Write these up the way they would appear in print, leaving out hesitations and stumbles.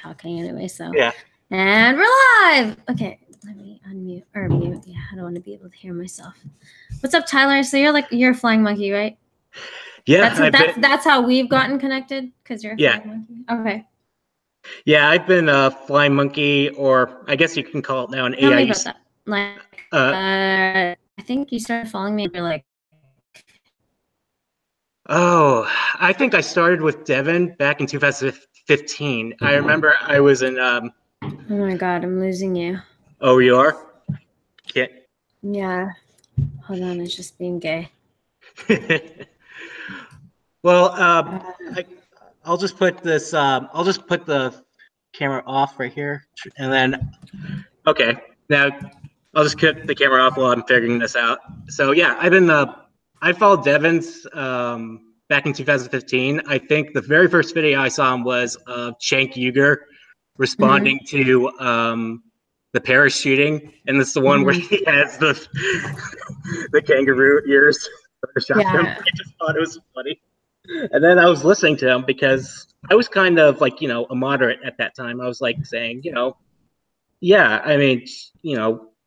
talking anyway, so. Yeah. And we're live! Okay, let me unmute, or mute. Yeah, I don't want to be able to hear myself. What's up, Tyler? So you're a flying monkey, right? Yeah. That's how we've gotten connected, because you're a flying monkey? Okay. Yeah, I've been a flying monkey, or I guess you can call it now an AI. Tell me about that. Like, I think you started following me, and you're like... Oh, I think I started with Devin back in 2015. I remember I was in... Oh my God, I'm losing you. Oh, you are? Yeah. Hold on, it's just being gay. Well, I'll just put this... I'll just put the camera off right here, and then... Okay, now I'll just cut the camera off while I'm figuring this out. So yeah, I followed Devin's back in 2015. I think the very first video I saw him was of Cenk Uygur responding to the Paris shooting, and it's the one where he has the kangaroo ears. I just thought it was funny. And then I was listening to him because I was kind of like, a moderate at that time. I was like saying, yeah, I mean,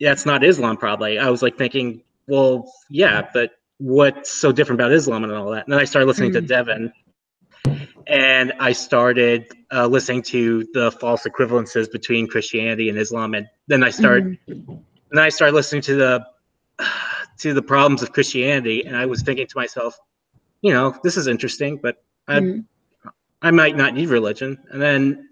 that's not Islam probably. I was like thinking, well, yeah, but what's so different about Islam and all that? And then I started listening to Devin, and I started listening to the false equivalences between Christianity and Islam, and then I started listening to the problems of Christianity, and I was thinking to myself, this is interesting, but I might not need religion. And then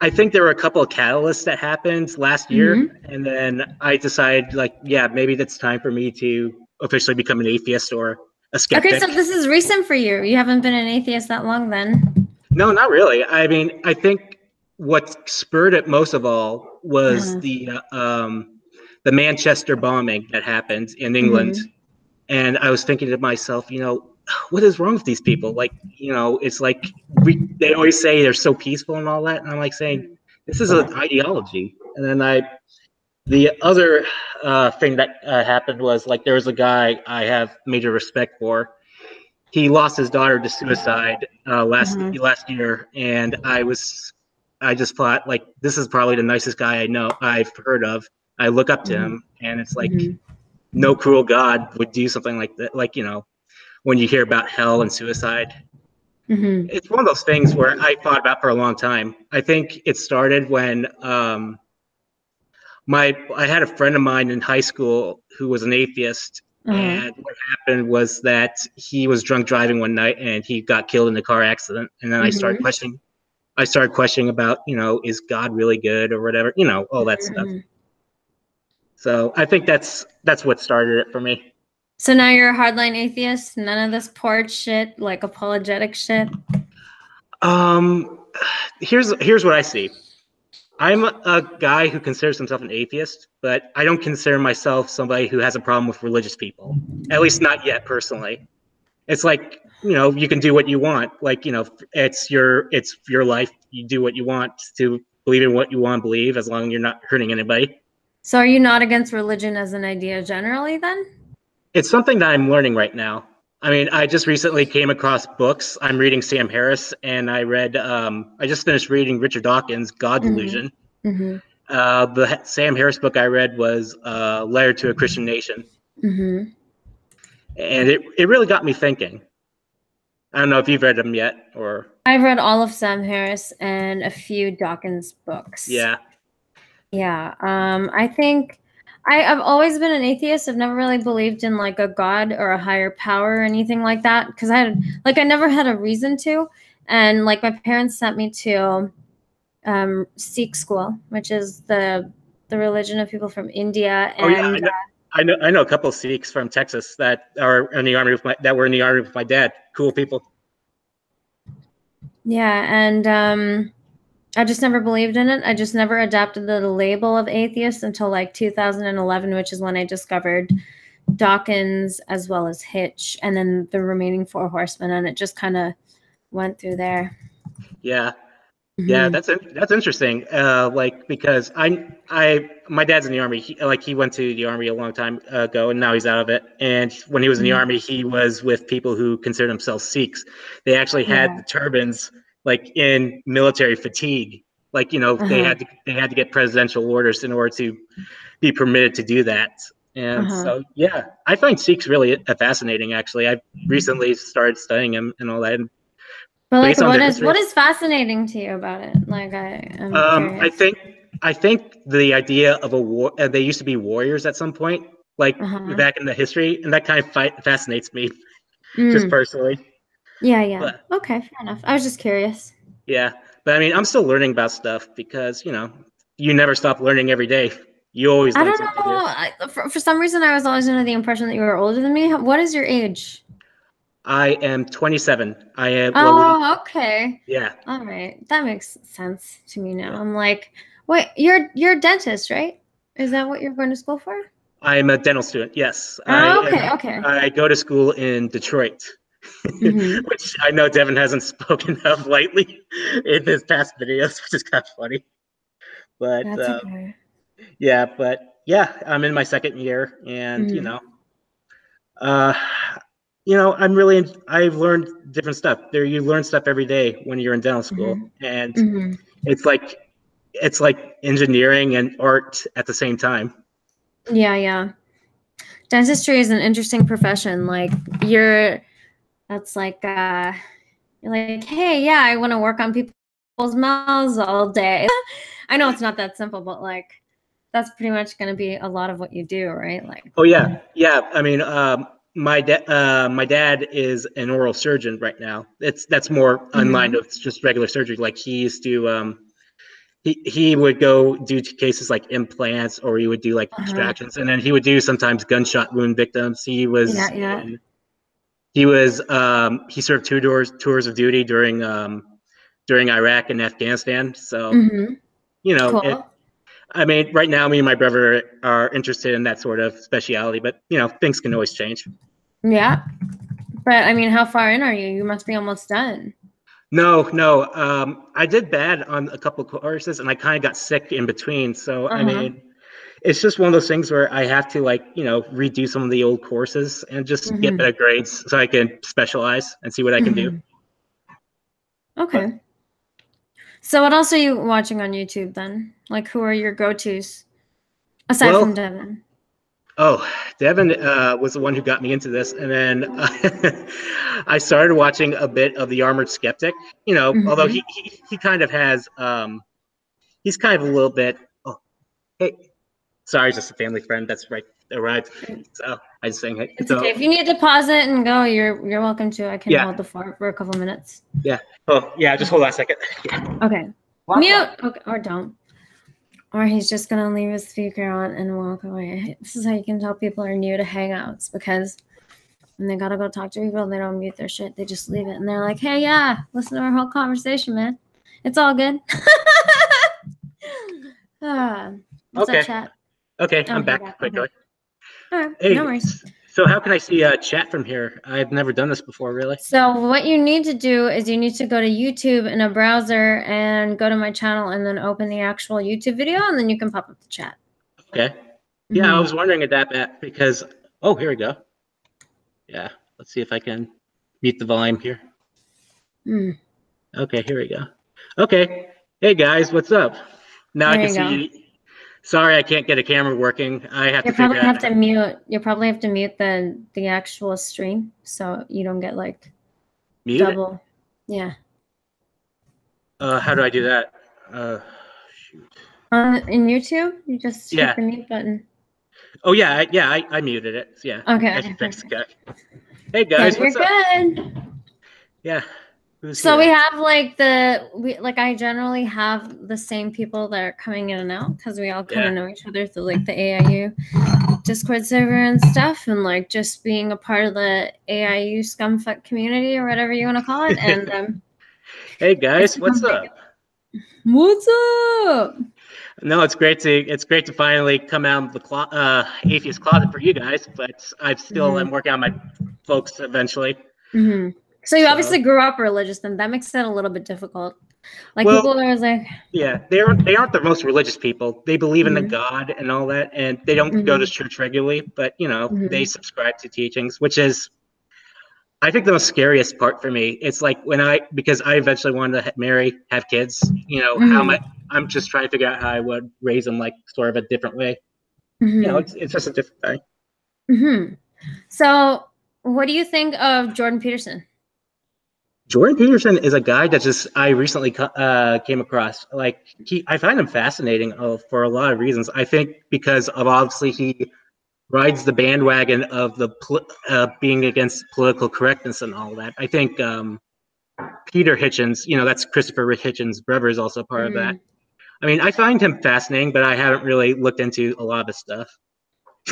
I think there were a couple of catalysts that happened last year, and then I decided, like, yeah, maybe it's time for me to officially become an atheist or a skeptic. Okay, so this is recent for you. You haven't been an atheist that long, then? No, not really. I mean, I think what spurred it most of all was the Manchester bombing that happened in England, and I was thinking to myself, what is wrong with these people? Like, it's like they always say they're so peaceful and all that. And I'm like saying, this is an ideology. And then the other thing that happened was, like, there was a guy I have major respect for. He lost his daughter to suicide last year. And I just thought, like, this is probably the nicest guy I've heard of. I look up to him, and it's like, no cruel God would do something like that. Like, when you hear about hell and suicide, it's one of those things where I thought about for a long time. I think it started when I had a friend of mine in high school who was an atheist, and what happened was that he was drunk driving one night and he got killed in a car accident. And then I started questioning about, is God really good or whatever, all that stuff. So I think that's what started it for me. So now you're a hardline atheist? None of this porch shit, like apologetic shit? Here's what I see. I'm a guy who considers himself an atheist, but I don't consider myself somebody who has a problem with religious people. At least not yet, personally. It's like, you can do what you want. Like, it's your life. You do what you want to believe in what you want to believe, as long as you're not hurting anybody. So are you not against religion as an idea generally, then? It's something that I'm learning right now. I mean, I just recently came across books. I'm reading Sam Harris, and I read, I just finished reading Richard Dawkins' God Delusion. The Sam Harris book I read was Letter to a Christian Nation. And it really got me thinking. I don't know if you've read them yet, or... I've read all of Sam Harris and a few Dawkins books. Yeah. Yeah. I think... I've always been an atheist. I've never really believed in like a God or a higher power or anything like that, because I never had a reason to. And like my parents sent me to Sikh school, which is the religion of people from India. And I know a couple of Sikhs from Texas that are in the army with my dad. Cool people. Yeah, and I just never believed in it. I just never adopted the label of atheist until like 2011, which is when I discovered Dawkins as well as Hitch, and then the remaining four horsemen, and it just kind of went through there. Yeah. Yeah, that's interesting. Like, because my dad's in the army. He went to the army a long time ago, and now he's out of it. And when he was in the army, he was with people who considered themselves Sikhs. They actually had the turbans, like, in military fatigue. Like, you know, they had to get presidential orders in order to be permitted to do that. And so, yeah, I find Sikhs really fascinating. Actually, I've recently started studying them and all that. And But like, based on their what history, is fascinating to you about it? Like, I'm curious. I think the idea of a war. They used to be warriors at some point, like back in the history, and that kind of fascinates me, just personally. Yeah. But Okay, fair enough. I was just curious. yeah, but I mean, I'm still learning about stuff because, you know, you never stop learning every day. You always I learn don't something new. know. For some reason, I was always under the impression that you were older than me. What is your age? I am 27. I am, Okay. yeah. All right. That makes sense to me now. Yeah. I'm like, wait, you're a dentist, right? Is that what you're going to school for? I'm a dental student. Yes, Okay. I go to school in Detroit, which I know Devin hasn't spoken of lately in his past videos, which is kind of funny. But That's okay. yeah, I'm in my second year, and uh, I've learned different stuff. You learn stuff every day when you're in dental school, and it's like engineering and art at the same time. Yeah. Dentistry is an interesting profession. Like that's like you're like, hey, yeah, I want to work on people's mouths all day. I know it's not that simple, but like that's pretty much going to be a lot of what you do, right? Like, oh yeah. I mean, my dad is an oral surgeon right now. That's more online of just regular surgery. Like he used to he would go do cases like implants, or he would do like extractions, and then he would do sometimes gunshot wound victims. He was he served tours of duty during Iraq and Afghanistan. So you know cool. I mean, right now, me and my brother are interested in that sort of speciality, but you know, things can always change. Yeah, but I mean, how far in are you? You must be almost done. No. I did bad on a couple of courses, and I kind of got sick in between. So I mean, it's just one of those things where I have to, like, you know, redo some of the old courses and just get better grades so I can specialize and see what I can do. Okay. But, so what else are you watching on YouTube then? Like, who are your go-tos aside from Devin? Oh, Devin was the one who got me into this, and then I started watching a bit of the Armored Skeptic. You know, although he kind of has he's kind of a little bit. Oh, hey, sorry, just a family friend that's arrived. So I was saying, hey, it's okay. If you need to pause it and go, you're welcome to. I can hold the fort for a couple of minutes. Yeah. Oh, yeah. Just hold on a second. Okay. Mute. Okay, or don't. Or he's just going to leave his speaker on and walk away. This is how you can tell people are new to Hangouts, because when they got to go talk to people, they don't mute their shit. They just leave it. And they're like, hey, yeah, listen to our whole conversation, man. It's all good. What's up, chat? Okay, I'm back. Quickly. All right, hey, no worries. So how can I see chat from here? I've never done this before, really. So what you need to do is you need to go to YouTube in a browser and go to my channel and then open the actual YouTube video, and then you can pop up the chat. Okay. Yeah, I was wondering at that because, oh, here we go. Yeah, let's see if I can mute the volume here. Okay, here we go. Okay. Hey, guys, what's up? Now there I can see you. Sorry, I can't get a camera working. I have to figure out. You'll probably have to mute the actual stream so you don't get like double. Yeah. How do I do that? Shoot. In YouTube, you just hit the mute button. Oh yeah, I muted it. Yeah. Okay. Hey guys, what's up? You're good. Yeah. So we have I generally have the same people that are coming in and out because we all kind of know each other through like the AIU Discord server and stuff, and like just being a part of the AIU scumfuck community or whatever you want to call it. And hey guys, what's up? What's up? No, it's great to finally come out of the atheist closet for you guys, but I'm working on my folks eventually. So you obviously grew up religious, then that makes it a little bit difficult. Like people are like, yeah, they aren't the most religious people. They believe in the God and all that, and they don't go to church regularly, but you know, they subscribe to teachings, which is, I think, the most scariest part for me. It's like because I eventually wanted to marry, have kids. You know, I'm just trying to figure out how I would raise him like sort of a different way. It's just a different thing. So, what do you think of Jordan Peterson? Jordan Peterson is a guy that just I recently came across. Like I find him fascinating for a lot of reasons. I think because of obviously he rides the bandwagon of the being against political correctness and all that. I think Peter Hitchens, that's Christopher Hitchens' brother, is also part of that. I mean, I find him fascinating, but I haven't really looked into a lot of his stuff.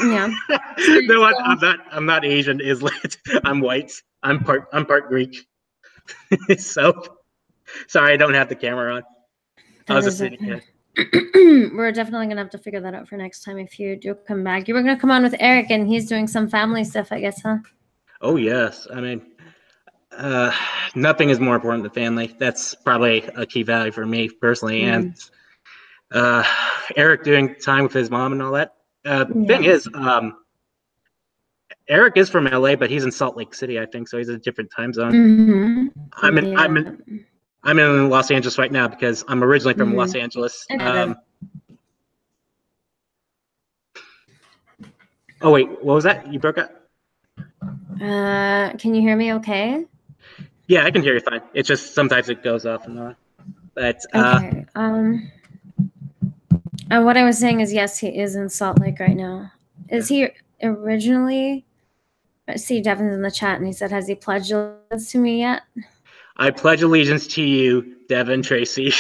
Yeah. No, I'm not Asian, Islet. I'm white. I'm part Greek. So sorry, I don't have the camera on. I was a city kid. We're definitely gonna have to figure that out for next time if you do come back. You were gonna come on with Eric, and he's doing some family stuff, I guess, huh? Oh yes, I mean, nothing is more important than family. That's probably a key value for me personally, and Eric doing time with his mom and all that. Thing is, Eric is from LA, but he's in Salt Lake City, I think, so he's in a different time zone. I'm in Los Angeles right now because I'm originally from Los Angeles. Oh wait, what was that? You broke up? Can you hear me okay? Yeah, I can hear you fine. It's just sometimes it goes off and on. But okay. What I was saying is, yes, he is in Salt Lake right now. Is he originally? I see Devin's in the chat, and he said, "Has he pledged allegiance to me yet?" I pledge allegiance to you, Devin Tracy.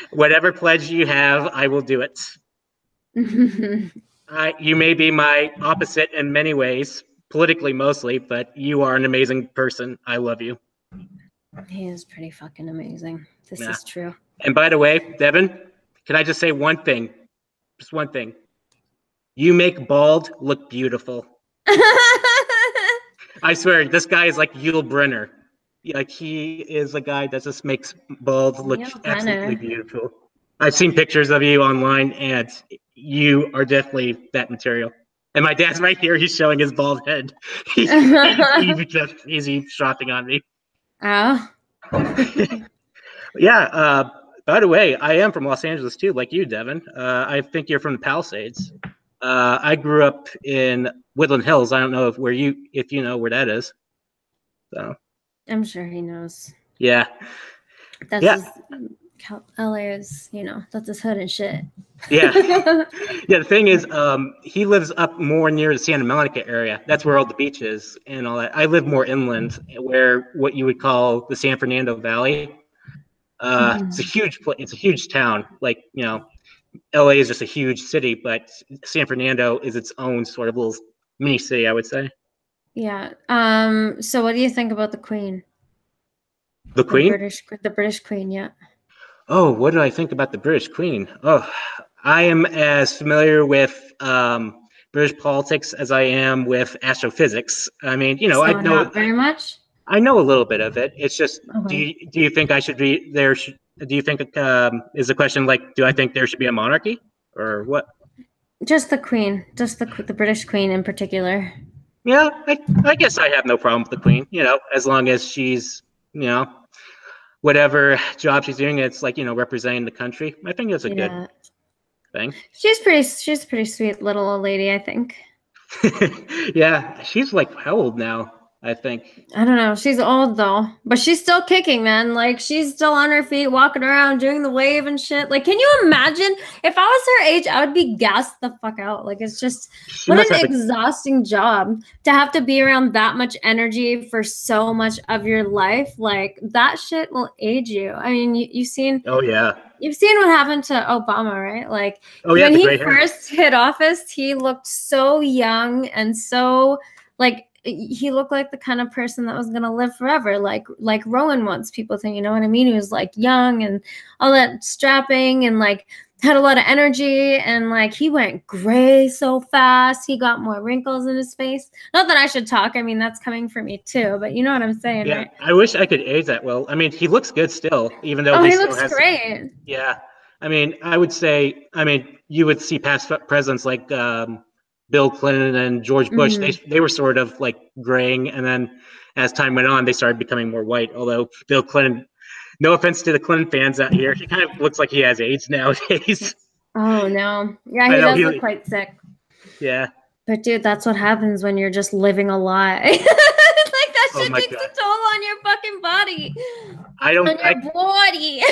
Whatever pledge you have, I will do it. You may be my opposite in many ways, politically mostly, but you are an amazing person. I love you. He is pretty fucking amazing. This is true. And by the way, Devin, can I just say one thing? Just one thing. You make bald look beautiful. I swear, this guy is like Yul Brynner. Like he is a guy that just makes bald look absolutely beautiful. I've seen pictures of you online, and you are definitely that material. And my dad's right here. He's showing his bald head. He's just eavesdropping on me. Oh. Yeah. By the way, I am from Los Angeles too, like you, Devin. I think you're from the Palisades. I grew up in Woodland Hills. I don't know if you know where that is. So I'm sure he knows. Yeah. That's LA is, that's his hood and shit. Yeah. Yeah, the thing is, he lives up more near the Santa Monica area. That's where all the beach is and all that. I live more inland, where what you would call the San Fernando Valley. It's a huge place. It's a huge town. Like, LA is just a huge city, but San Fernando is its own sort of little mini city, I would say. Yeah. So what do you think about the Queen? The Queen? The British Queen, yeah. Oh, what do I think about the British Queen? Oh, I am as familiar with British politics as I am with astrophysics. I mean, so I know not very much. I know a little bit of it. It's just, do you think I should be there? Do you think is the question like, do I think there should be a monarchy or what? Just the Queen, just the British Queen in particular. Yeah, I guess I have no problem with the Queen. As long as she's, whatever job she's doing, it's like, representing the country. I think that's a good thing. She's pretty sweet little old lady, I think. Yeah, she's like how old now? I think. I don't know. She's old though, but she's still kicking, man. Like she's still on her feet, walking around, doing the wave and shit. Like, can you imagine if I was her age? I would be gassed the fuck out. Like, it's just what an exhausting job to have to be around that much energy for so much of your life. Like that shit will age you. I mean, you've seen. Oh yeah. You've seen what happened to Obama, right? Like when he first hit office, he looked so young and so like. He looked like the kind of person that was gonna live forever, like Rowan once. People think, you know what I mean? He was like young and all that strapping and like had a lot of energy and like he went gray so fast. He got more wrinkles in his face. Not that I should talk. I mean, that's coming from me too, but you know what I'm saying, yeah, right? I wish I could age that well. I mean, he looks good still, even though he looks great. Yeah, I mean, I would say, you would see past presidents like Bill Clinton and George Bush, they were sort of like graying, and then as time went on, they started becoming more white. Although Bill Clinton No offense to the Clinton fans out here. He kind of looks like he has AIDS nowadays. Oh no. Yeah, I he know does look quite sick. Yeah. But dude, that's what happens when you're just living a lie. Like that shit takes a toll on your fucking body. On your body.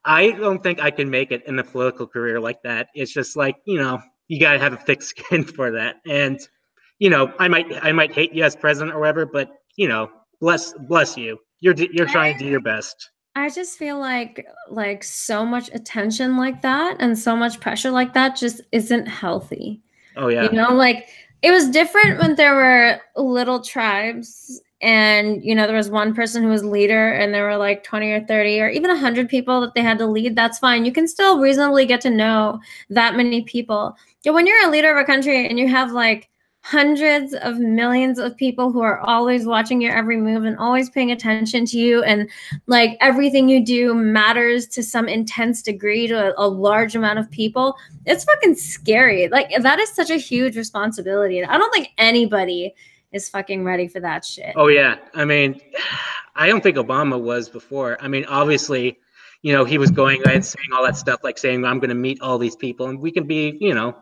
I don't think I can make it in a political career like that. It's just like, you know, you gotta have a thick skin for that. And, you know, I might hate you as president or whatever, but you know, bless you. You're trying to do your best. I just feel like so much attention like that and so much pressure like that just isn't healthy. Oh yeah. You know, like it was different when there were little tribes and, you know, there was one person who was leader and there were like 20 or 30 or even 100 people that they had to lead. That's fine. You can still reasonably get to know that many people. But when you're a leader of a country and you have like hundreds of millions of people who are always watching your every move and always paying attention to you, and like everything you do matters to some intense degree to a large amount of people, it's fucking scary. Like that is such a huge responsibility, and I don't think anybody is fucking ready for that shit. Oh yeah, I mean, I don't think Obama was before. I mean, obviously, you know, he was going and saying all that stuff, like saying I'm going to meet all these people and we can be, you know,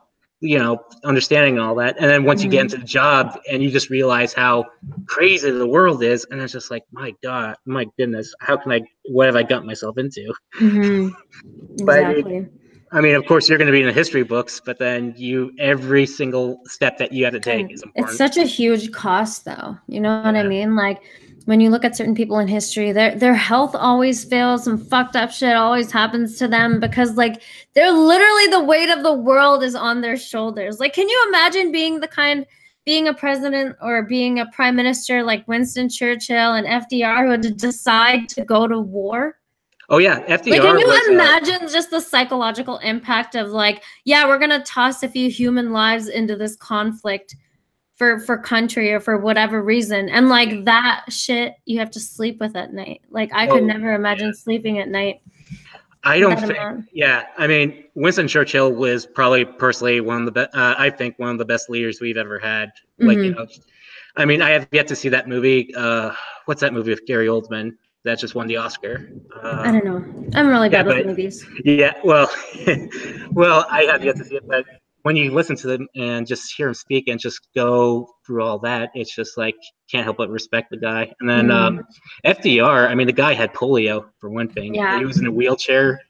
understanding all that. And then once you get into the job and you just realize how crazy the world is, and it's just like, my God, my goodness, what have I got myself into? Exactly. I mean, of course, you're going to be in the history books, but then every single step that you have to take is important. It's such a huge cost, though. You know what I mean? Like when you look at certain people in history, their health always fails. Some fucked up shit always happens to them because, like, they're literally the weight of the world is on their shoulders. Like, can you imagine being a president or being a prime minister like Winston Churchill and FDR who had to decide to go to war? Oh yeah, FDR. Like, can you imagine just the psychological impact of like, yeah, we're gonna toss a few human lives into this conflict for country or for whatever reason, and like that shit you have to sleep with at night. Like I could never imagine sleeping at night. I don't think. Yeah, I mean, Winston Churchill was probably personally one of the best. I think one of the best leaders we've ever had. Like you know, I mean, I have yet to see that movie. What's that movie with Gary Oldman that just won the Oscar? I don't know. I'm really bad with movies. Yeah, well, well, I have yet to see it, but when you listen to them and just hear him speak and just go through all that, it's just like can't help but respect the guy. And then FDR, I mean, the guy had polio for one thing. Yeah. He was in a wheelchair,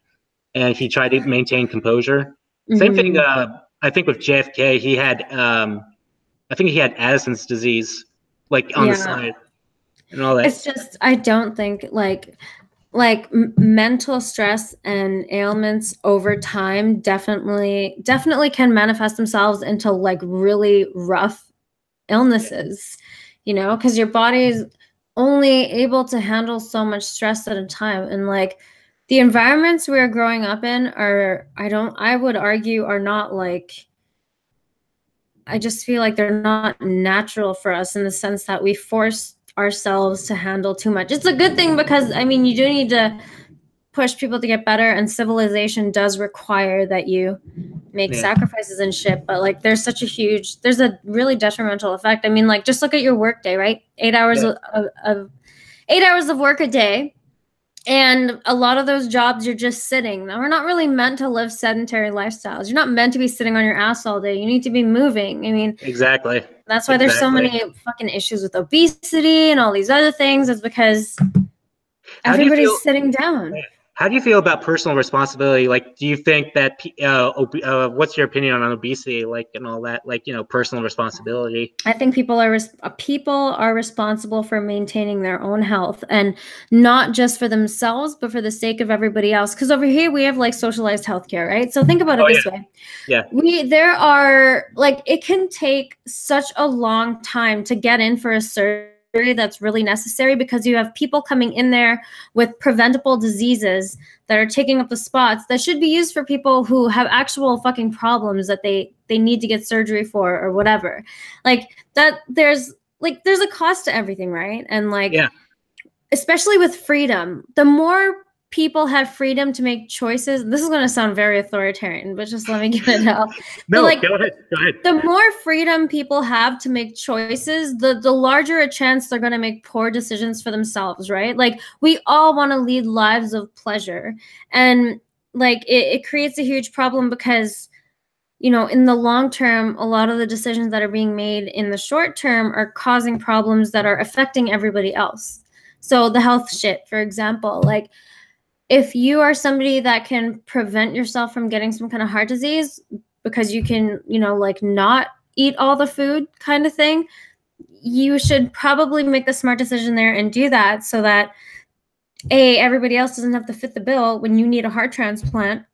and he tried to maintain composure. Same thing. I think with JFK, he had, I think he had Addison's disease, like on the side, and all that. It's just I don't think like mental stress and ailments over time definitely can manifest themselves into like really rough illnesses, you know, because your body is only able to handle so much stress at a time. And like the environments we're growing up in I would argue are not like, I just feel like they're not natural for us in the sense that we force ourselves to handle too much. It's a good thing because I mean you do need to push people to get better, and civilization does require that you make sacrifices and shit, but like there's a really detrimental effect. I mean, like just look at your work day, right? 8 hours of 8 hours of work a day, and a lot of those jobs you're just sitting. Now, we're not really meant to live sedentary lifestyles. You're not meant to be sitting on your ass all day. You need to be moving. I mean, exactly. That's why there's so many fucking issues with obesity and all these other things. It's because everybody's sitting down. How do you feel about personal responsibility? Like, do you think that what's your opinion on obesity, like, and all that, like, you know, personal responsibility? I think people are responsible for maintaining their own health, and not just for themselves, but for the sake of everybody else. Because over here we have like socialized healthcare, right? So think about it this way. Yeah. There are like, it can take such a long time to get in for a surgery that's really necessary because you have people coming in there with preventable diseases that are taking up the spots that should be used for people who have actual fucking problems that they need to get surgery for or whatever. Like that, there's a cost to everything, right? And like, especially with freedom, the more people have freedom to make choices, this is going to sound very authoritarian, but just let me get it out. No, like, go ahead. The more freedom people have to make choices, the larger a chance they're going to make poor decisions for themselves, right? Like, we all want to lead lives of pleasure. And like, it creates a huge problem because, you know, in the long term, a lot of the decisions that are being made in the short term are causing problems that are affecting everybody else. So the health shit, for example, like, if you are somebody that can prevent yourself from getting some kind of heart disease because you can, you know, like, not eat all the food kind of thing, you should probably make the smart decision there and do that so that A, everybody else doesn't have to fit the bill when you need a heart transplant,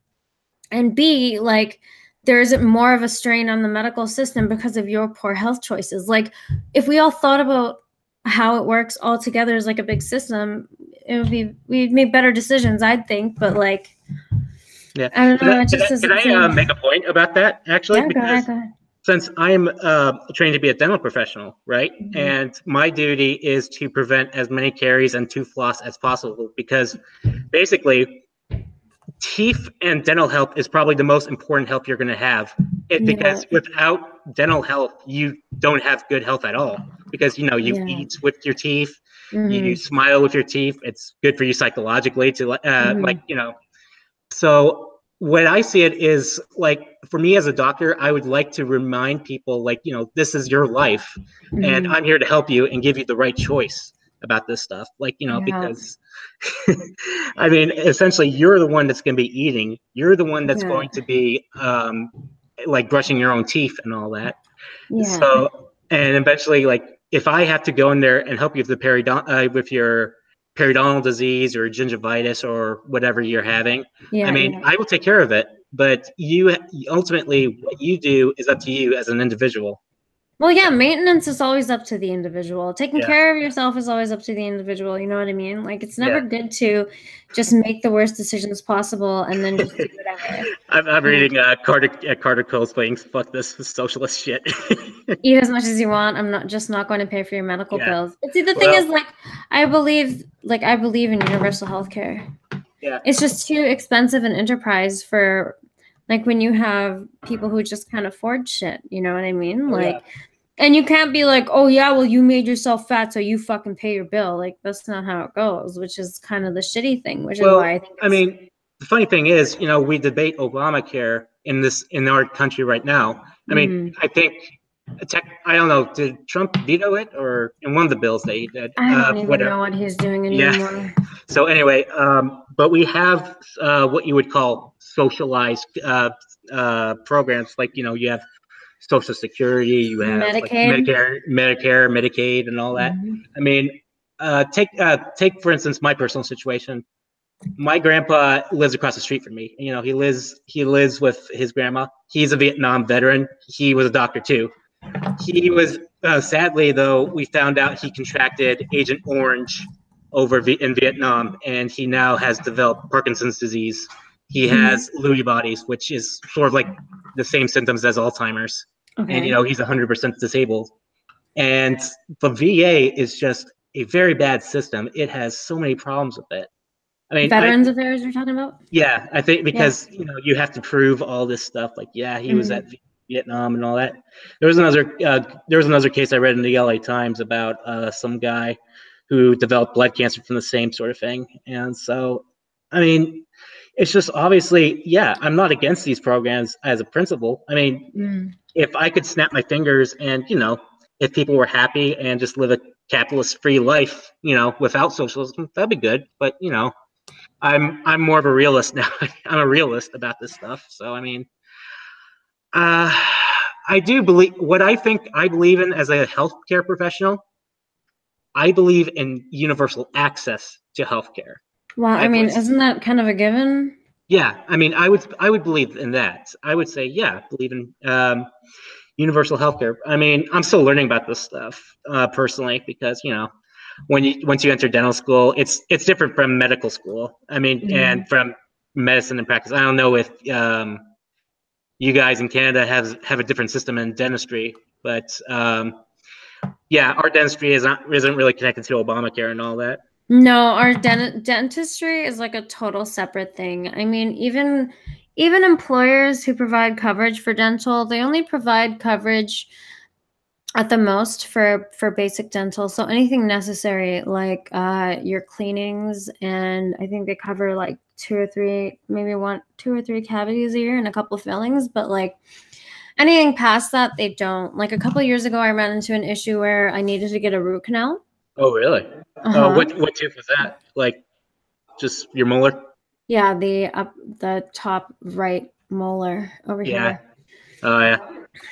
and B, like, there isn't more of a strain on the medical system because of your poor health choices. Like, if we all thought about how it works all together as like a big system, we'd make better decisions, I'd think. But like, Yeah. I don't know. It just Can doesn't I seem. make a point about that, actually? Yeah, go ahead, Because go ahead. since I'm trained to be a dental professional, right? Mm-hmm. And my duty is to prevent as many caries and tooth loss as possible, because basically teeth and dental health is probably the most important health you're going to have. Because without dental health, you don't have good health at all. Because, you know, you eat with your teeth, you smile with your teeth. It's good for you psychologically to, like, you know. So what I see it is, like, for me as a doctor, I would like to remind people, like, you know, this is your life, and I'm here to help you and give you the right choice about this stuff. Like, you know, because I mean, essentially, you're the one that's going to be eating. You're the one that's going to be like brushing your own teeth and all that. So, and eventually, like, if I have to go in there and help you with the with your periodontal disease or gingivitis or whatever you're having, I mean, I will take care of it. But you ultimately, what you do is up to you as an individual. Well, yeah, maintenance is always up to the individual. Taking care of yourself is always up to the individual. You know what I mean? Like, it's never good to just make the worst decisions possible and then just do whatever. I'm reading Carter Cole's playing "Fuck this socialist shit." Eat as much as you want. I'm not going to pay for your medical bills. But see, the thing is, like, I believe in universal health care. Yeah. It's just too expensive an enterprise for, like, when you have people who just can't afford shit. You know what I mean? Like, and you can't be like, oh yeah, well, you made yourself fat, so you fucking pay your bill. Like, that's not how it goes, which is kind of the shitty thing, which is why I think I mean, the funny thing is, you know, we debate Obamacare in our country right now. I mean, I think, I don't know, did Trump veto it, or in one of the bills that he did? I don't even know what he's doing anymore. So anyway, but we have what you would call socialized programs, like, you know, you have Social Security, you have like Medicare, Medicaid, and all that. I mean, take for instance my personal situation. My grandpa lives across the street from me. You know, he lives with his grandma. He's a Vietnam veteran. He was a doctor too. He was sadly, though, we found out he contracted Agent Orange in Vietnam, and he now has developed Parkinson's disease. He has Lewy bodies, which is sort of like the same symptoms as Alzheimer's. And, you know, he's 100% disabled. And the VA is just a very bad system. It has so many problems with it. I mean, Veterans Affairs you're talking about? Yeah, I think because, you know, you have to prove all this stuff. Like, yeah, he was at Vietnam and all that. There was another case I read in the LA Times about some guy who developed blood cancer from the same sort of thing. And so, I mean, it's just obviously, I'm not against these programs as a principle. I mean, if I could snap my fingers and, you know, if people were happy and just live a capitalist-free life, you know, without socialism, that'd be good. But, you know, I'm more of a realist now. I'm a realist about this stuff. So, I mean, I do believe what I believe in as a healthcare professional. I believe in universal access to healthcare. Well, I mean, isn't that kind of a given? Yeah, I mean, I would believe in that. I would say, believe in universal healthcare. I mean, I'm still learning about this stuff personally, because, you know, once you enter dental school, it's different from medical school. I mean, and from medicine and practice. I don't know if you guys in Canada have a different system in dentistry, but our dentistry isn't really connected to Obamacare and all that. No, our dentistry is like a total separate thing. I mean, even employers who provide coverage for dental, they only provide coverage at the most for basic dental. So anything necessary like your cleanings, and I think they cover like two or three, maybe one, two or three cavities a year and a couple of fillings, but like anything past that, they don't. Like a couple of years ago, I ran into an issue where I needed to get a root canal. Oh, really? Oh, Uh-huh. what tooth was that? Like, just your molar? Yeah, the top right molar over Yeah. here. Oh, yeah.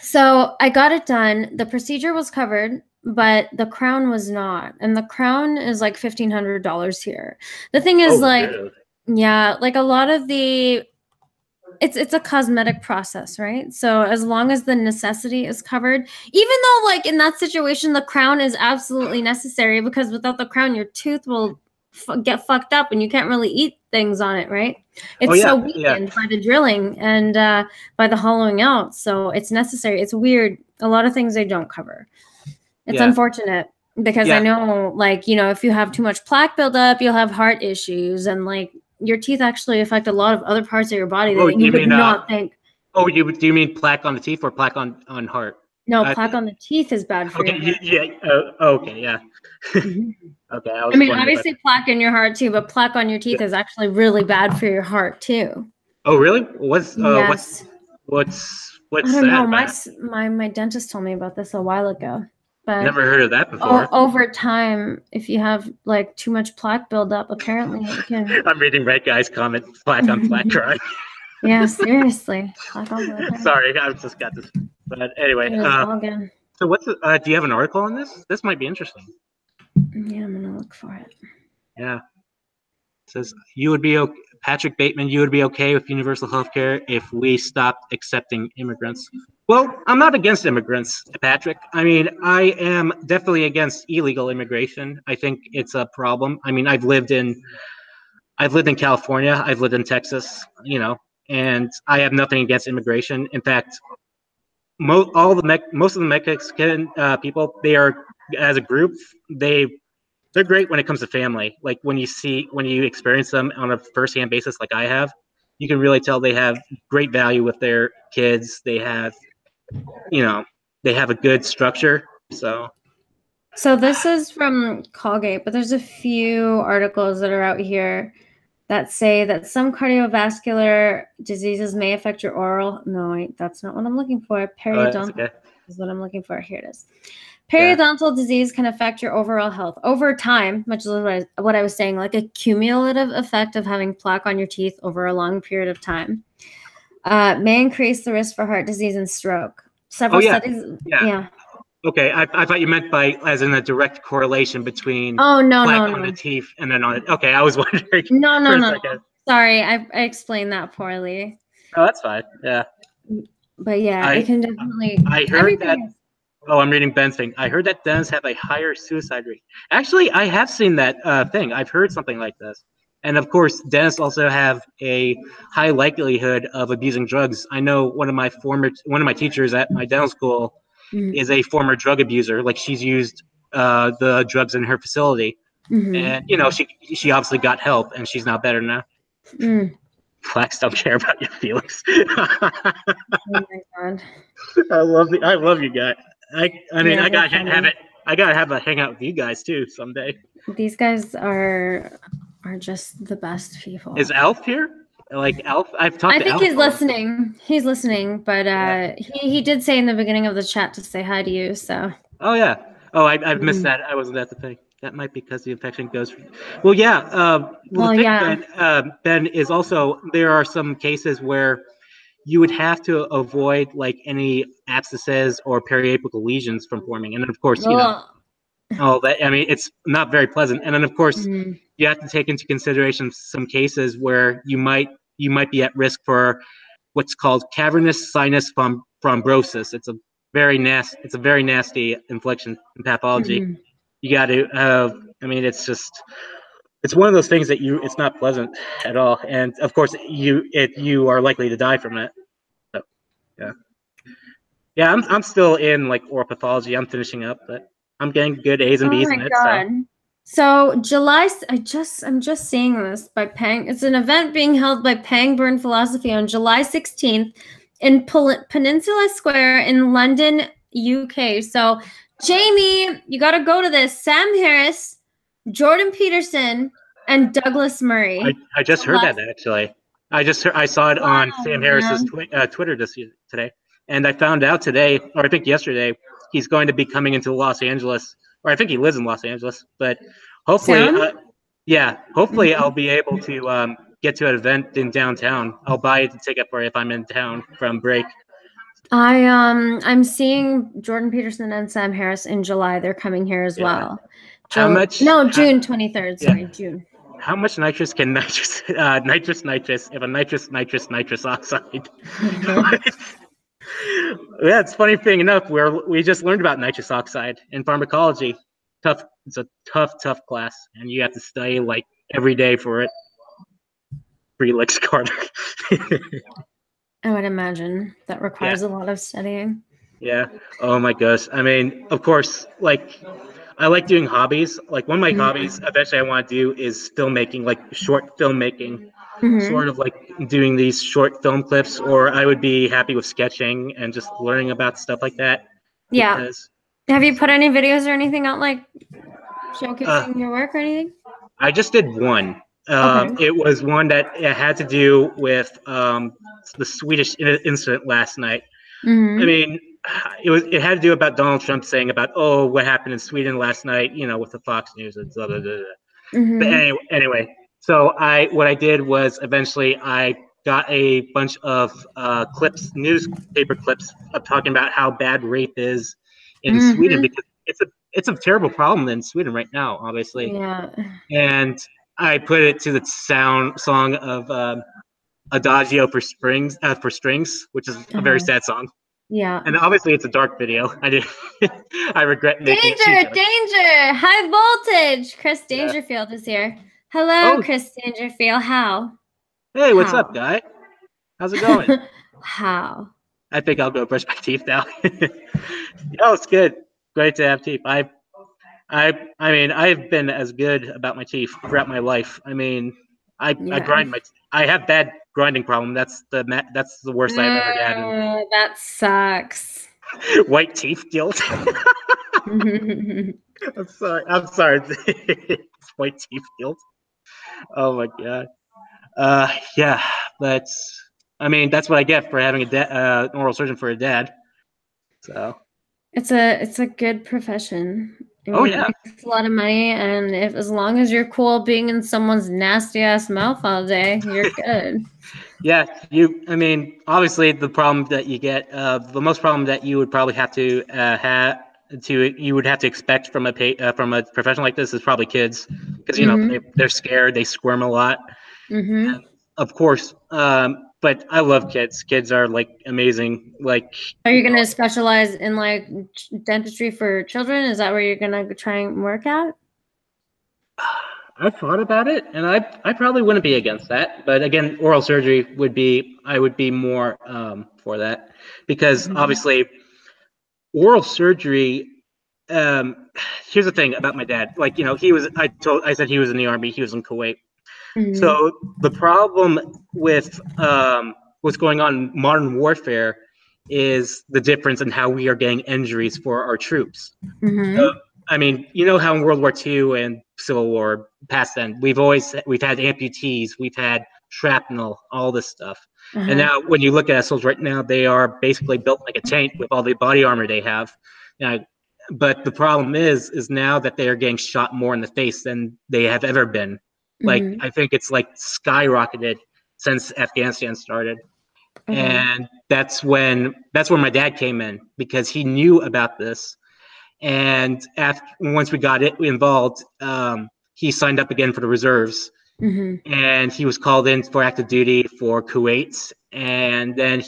So I got it done. The procedure was covered, but the crown was not. And the crown is like $1,500 here. The thing is, Oh, like, really? yeah, like a lot of the it's a cosmetic process, right? So as long as the necessity is covered, even though like in that situation the crown is absolutely necessary, because without the crown your tooth will get fucked up and you can't really eat things on it, right? Oh, It's so yeah. Yeah. weakened by the drilling and by the hollowing out, so it's necessary. It's weird, a lot of things they don't cover. It's Yeah. unfortunate because I Yeah. know, like, if you have too much plaque buildup, you'll have heart issues, and like your teeth actually affect a lot of other parts of your body Oh, that you you would mean not think. oh, do you mean plaque on the teeth or plaque on heart? No, Uh, plaque on the teeth is bad for okay. your heart. Yeah. Okay. Yeah. Mhm. Okay. I was I just mean, wondering about obviously that. plaque in your heart too, but plaque on your teeth is actually really bad for your heart too. Oh, really? What's Yes. I what's don't sad know. about it? My dentist told me about this a while ago, but Never heard of that before. over time, if you have like too much plaque buildup, apparently it can. I'm reading Red Guy's comment. Plaque on plaque crime. Yeah, seriously. Plaque on plaque crime. Sorry, I just got this. But anyway, It is all good. so do you have an article on this? This might be interesting. Yeah, I'm gonna look for it. Yeah. It says you would be okay, Patrick Bateman, you would be okay with universal health care if we stopped accepting immigrants. Well, I'm not against immigrants, Patrick. I mean, I am definitely against illegal immigration. I think it's a problem. I mean, I've lived in California, I've lived in Texas, and I have nothing against immigration. In fact, most of the Mexican people, they are, as a group, they're great when it comes to family. Like when you experience them on a first-hand basis, like I have, you can really tell they have great value with their kids. You know, they have a good structure. So this is from Colgate, but there's a few articles that are out here that say that some cardiovascular diseases may affect your oral. No, wait, that's not what I'm looking for. That's Periodontal okay. is what I'm looking for. Here it is. Yeah. Periodontal disease can affect your overall health over time, much as what I was saying, like a cumulative effect of having plaque on your teeth over a long period of time. May increase the risk for heart disease and stroke. Oh Several yeah. studies, Yeah. yeah. Okay. I thought you meant by as in a direct correlation between Oh, no, plaque no, on the no. teeth and then on it. Okay, I was wondering No, for no, a no, second. no. Sorry, I explained that poorly. Oh, that's fine. Yeah. But yeah, it I can definitely I heard that. everything is. Oh, I'm reading Ben's thing. I heard that dentists have a higher suicide rate. Actually, I have seen that thing. I've heard something like this. And of course, dentists also have a high likelihood of abusing drugs. I know one of my teachers at my dental school is a former drug abuser. Like she's used the drugs in her facility, Mm-hmm. and she obviously got help, and she's now better now. Mm. Flax don't care about your feelings. Oh my god. I love you guys. I mean Yeah, I they're gotta have funny. it. I gotta have a hangout with you guys too someday. These guys are just the best people. Is Alf here? Like Alf, I've talked I to think Alf he's for a while. listening. He's listening, but Yeah. he did say in the beginning of the chat to say hi to you. So. Oh yeah. Oh, I've missed Mm. that. I wasn't at the thing. That might be because the infection goes. Well, yeah. Well, the Well, thing, yeah. Ben, is also there are some cases where you would have to avoid like any abscesses or periapical lesions from forming, and then of course, Ugh. oh, that I mean, it's not very pleasant. And then of course, Mm. you have to take into consideration some cases where you might be at risk for what's called cavernous sinus thrombosis. It's a very nasty infliction in pathology. Mm-hmm. You got to. I mean, it's one of those things that it's not pleasant at all. And of course, you are likely to die from it. So yeah, yeah. I'm still in like oral pathology. I'm finishing up, but I'm getting good A's and Oh B's my in it. So god. So I'm just seeing this by Pang. It's an event being held by Pangburn Philosophy on July 16th in Peninsula Square in London, UK. So, Jamie, you got to go to this. Sam Harris, Jordan Peterson, and Douglas Murray. I just heard that actually. I saw it on Sam Harris's Twitter today, and I found out today, or I think yesterday, he's going to be coming into Los Angeles, or I think he lives in Los Angeles. But hopefully, hopefully I'll be able to get to an event in downtown. I'll buy a ticket for it if I'm in town from break. I'm seeing Jordan Peterson and Sam Harris in July. They're coming here as well. How much? No, June 23rd. Sorry, June. How much nitrous can nitrous if a nitrous oxide? Yeah, it's funny thing enough where we just learned about nitrous oxide in pharmacology. It's a tough class, and you have to study like every day for it. Felix Carter. I would imagine that requires a lot of studying. Yeah. Oh my gosh. I mean, of course, like I like doing hobbies. Like one of my hobbies eventually I want to do is filmmaking, like short filmmaking, sort of like doing these short film clips, or I would be happy with sketching and just learning about stuff like that. Yeah. Because, have you put any videos or anything out, like showcasing your work or anything? I just did one. It was one that it had to do with the Swedish incident last night. I mean, it had to do about Donald Trump saying about what happened in Sweden last night, with the Fox News and blah blah blah. But anyway, so what I did was eventually I got a bunch of newspaper clips of talking about how bad rape is in Sweden, because it's a terrible problem in Sweden right now, obviously. Yeah. And I put it to the song of Adagio for strings, which is a very sad song. Yeah. And obviously it's a dark video. I regret making Danger! High voltage! Chris Dangerfield is here. Hello, Chris Dangerfield. How? Hey, what's up, guy? How's it going? How? I think I'll go brush my teeth now. It's good. Great to have teeth. I mean, I've been as good about my teeth throughout my life. I mean, I grind I have bad grinding problem. That's the worst I've ever had. That sucks. White teeth guilt. I'm sorry. It's white teeth guilt. Oh my god. Yeah, but I mean, that's what I get for having an oral surgeon for a dad. So it's a good profession. It makes a lot of money, and as long as you're cool being in someone's nasty ass mouth all day, you're good. Yeah, I mean, obviously the problem that you get, the most problem that you would probably have to you would have to expect from a profession like this is probably kids, because they're scared, they squirm a lot. And of course, but I love kids. Kids are like amazing. Like, are you gonna specialize in like dentistry for children? Is that where you're gonna try and work at? I've thought about it, and I probably wouldn't be against that. But again, oral surgery I would be more for that, because obviously oral surgery. Here's the thing about my dad. Like, I said he was in the Army. He was in Kuwait. So the problem with what's going on in modern warfare is the difference in how we are getting injuries for our troops. So, I mean, how in World War II and Civil War, past then, we've had amputees, we've had shrapnel, all this stuff. And now when you look at assholes right now, they are basically built like a tank with all the body armor they have. But the problem is now that they are getting shot more in the face than they have ever been. Like, I think it's like skyrocketed since Afghanistan started. And that's when my dad came in, because he knew about this. And once we got involved, he signed up again for the reserves. And he was called in for active duty for Kuwait. And then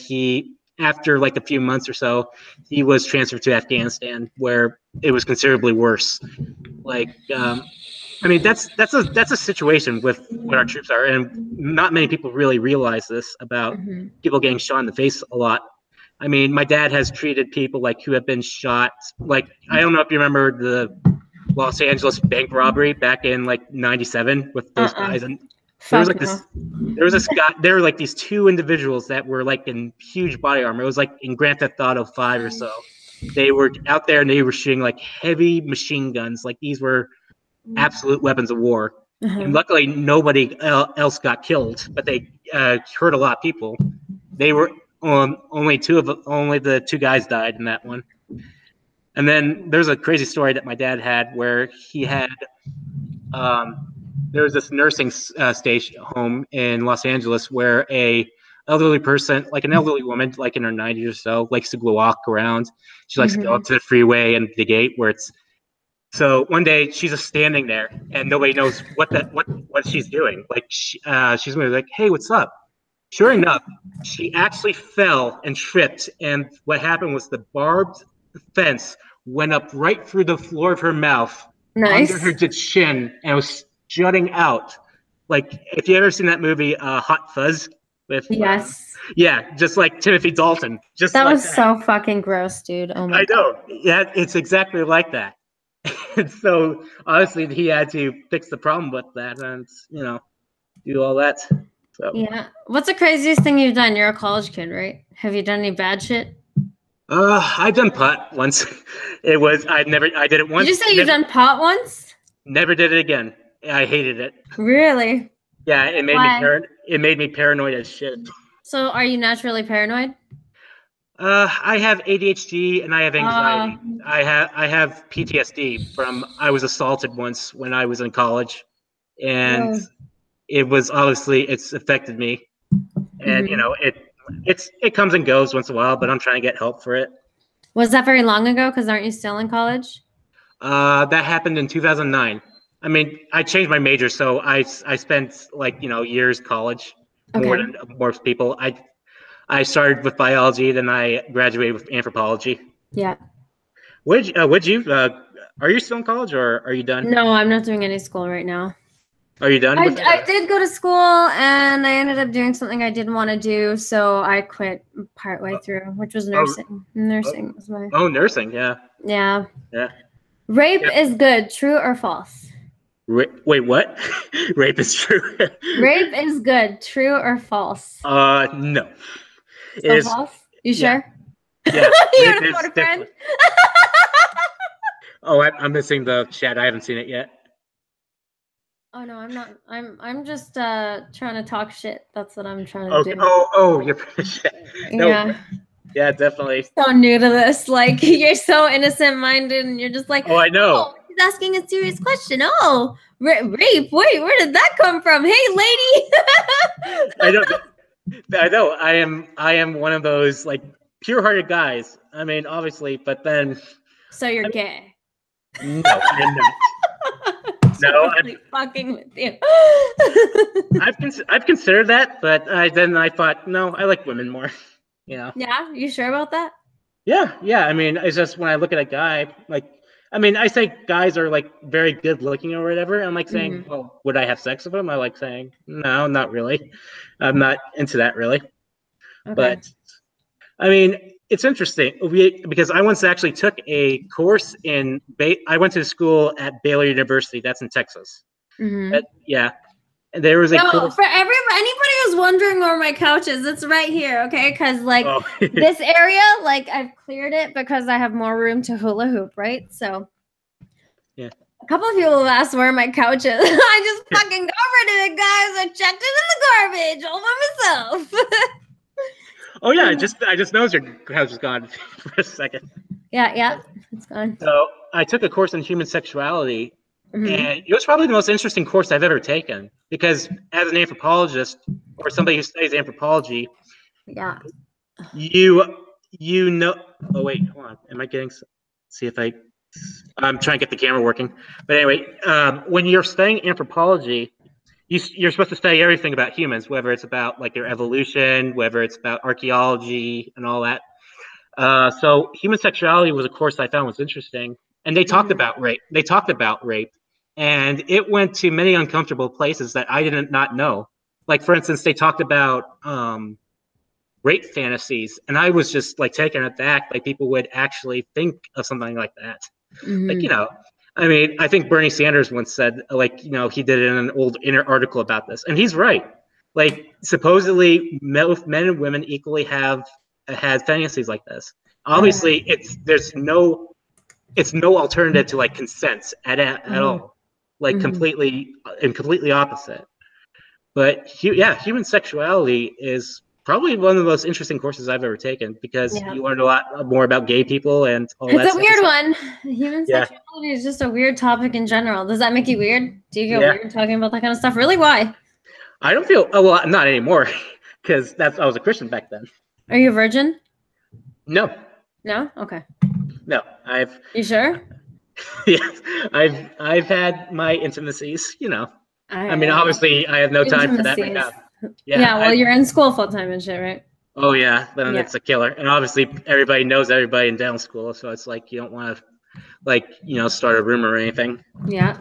after like a few months or so, he was transferred to Afghanistan, where it was considerably worse. Like, I mean, that's a situation with what our troops are, and not many people really realize this about people getting shot in the face a lot. I mean, my dad has treated people who have been shot. Like, I don't know if you remember Los Angeles bank robbery back in like '97 with those guys, and there was Fuck like no. this guy. There were like these two individuals that were like in huge body armor. It was like in Grand Theft Auto 5 or so. They were out there and they were shooting like heavy machine guns. Like these were absolute weapons of war. And luckily, nobody else got killed, but they hurt a lot of people. They were only the two guys died in that one. And then there's a crazy story that my dad had where he had there was this nursing station home in Los Angeles where a elderly person, like an elderly woman, like in her 90s or so, likes to walk around. She likes to go up to the freeway and the gate where it's. So one day she's just standing there and nobody knows what she's doing. Like she's gonna be like, "Hey, what's up?" Sure enough, she actually fell and tripped, and what happened was the barbed fence went up right through the floor of her mouth, under her chin, and was jutting out. Like if you ever seen that movie Hot Fuzz with yeah, just like Timothy Dalton, just that like was so fucking gross, dude. Oh my God. I know. Yeah, it's exactly like that. And so obviously he had to fix the problem with that, and do all that. So yeah, what's the craziest thing you've done? You're a college kid, right? Have you done any bad shit? I've done pot once. I did it once. Did you say you've done pot once? Never did it again. I hated it. Really? Yeah, it made me paranoid as shit. So are you naturally paranoid? I have ADHD and I have anxiety. I have PTSD from I was assaulted once when I was in college, and it's affected me. And it comes and goes once in a while, but I'm trying to get help for it. Was that very long ago? Because aren't you still in college? That happened in 2009. I mean, I changed my major, so I spent years college more than most people. I started with biology, then I graduated with anthropology. Yeah. Are you still in college or are you done? No, I'm not doing any school right now. Are you done with it? I did go to school and I ended up doing something I didn't want to do, so I quit partway through, which was nursing. Nursing was my. Oh, nursing, yeah. Yeah. Yeah. Rape is good, true or false? Wait, what? Rape is true. Rape is good, true or false? No. So false? You sure? Yeah. You want to phone a friend? Oh, I'm missing the chat. I haven't seen it yet. Oh no, I'm not. I'm just trying to talk shit. That's what I'm trying to do. Oh, you're yeah. Yeah, definitely. So new to this. Like you're so innocent minded and you're just like, oh, I know. Oh, he's asking a serious question. Oh, rape. Wait, where did that come from? Hey, lady. I know. I am one of those like pure-hearted guys. I mean, obviously, but then. So you're gay. No, I'm not. No, I'm fucking with you. I've considered that, but then I thought, no, I like women more. Yeah, you sure about that? Yeah. I mean, it's just when I look at a guy, I say guys are like very good looking or whatever. I'm like saying, well, would I have sex with them? I like saying, no, not really. I'm not into that really. Okay. But I mean, it's interesting because I once actually took a course I went to school at Baylor University. That's in Texas. Yeah. And there was a course. For anybody who's wondering where my couch is, it's right here, okay? Because this area, I've cleared it because I have more room to hula hoop, right? So yeah. A couple of people have asked where my couch is. I just fucking covered it, guys. I checked it in the garbage all by myself. Oh yeah, I just noticed your couch is gone for a second. Yeah, it's gone. So I took a course in human sexuality, and it was probably the most interesting course I've ever taken because as an anthropologist or somebody who studies anthropology, you know. Oh wait, hold on. Am I getting? See if I'm trying to get the camera working. But anyway, when you're studying anthropology. You're supposed to study everything about humans, whether it's about their evolution, whether it's about archaeology and all that. So human sexuality was a course I found was interesting. And they talked about rape. And it went to many uncomfortable places that I did not know. Like, for instance, they talked about rape fantasies. And I was just taken aback. People would actually think of something like that. I mean, I think Bernie Sanders once said, like, you know, he did it in an old inner article about this, and he's right. Like, supposedly, men and women equally have had fantasies like this. Obviously, it's no alternative to like consent at all, like completely opposite. But human sexuality is probably one of the most interesting courses I've ever taken because you learn a lot more about gay people and all that. It's a weird one. Human sexuality is just a weird topic in general. Does that make you weird? Do you get weird talking about that kind of stuff? Really? Why? I don't feel well, not anymore, because I was a Christian back then. Are you a virgin? No. No? Okay. No, You sure? Yes, I've had my intimacies. You know, I mean, obviously, I have no time for that right now. Yeah, well, you're in school full time and shit, right? Oh yeah, then it's a killer. And obviously, everybody knows everybody in dental school, so it's like you don't want to, like, you know, start a rumor or anything. Yeah.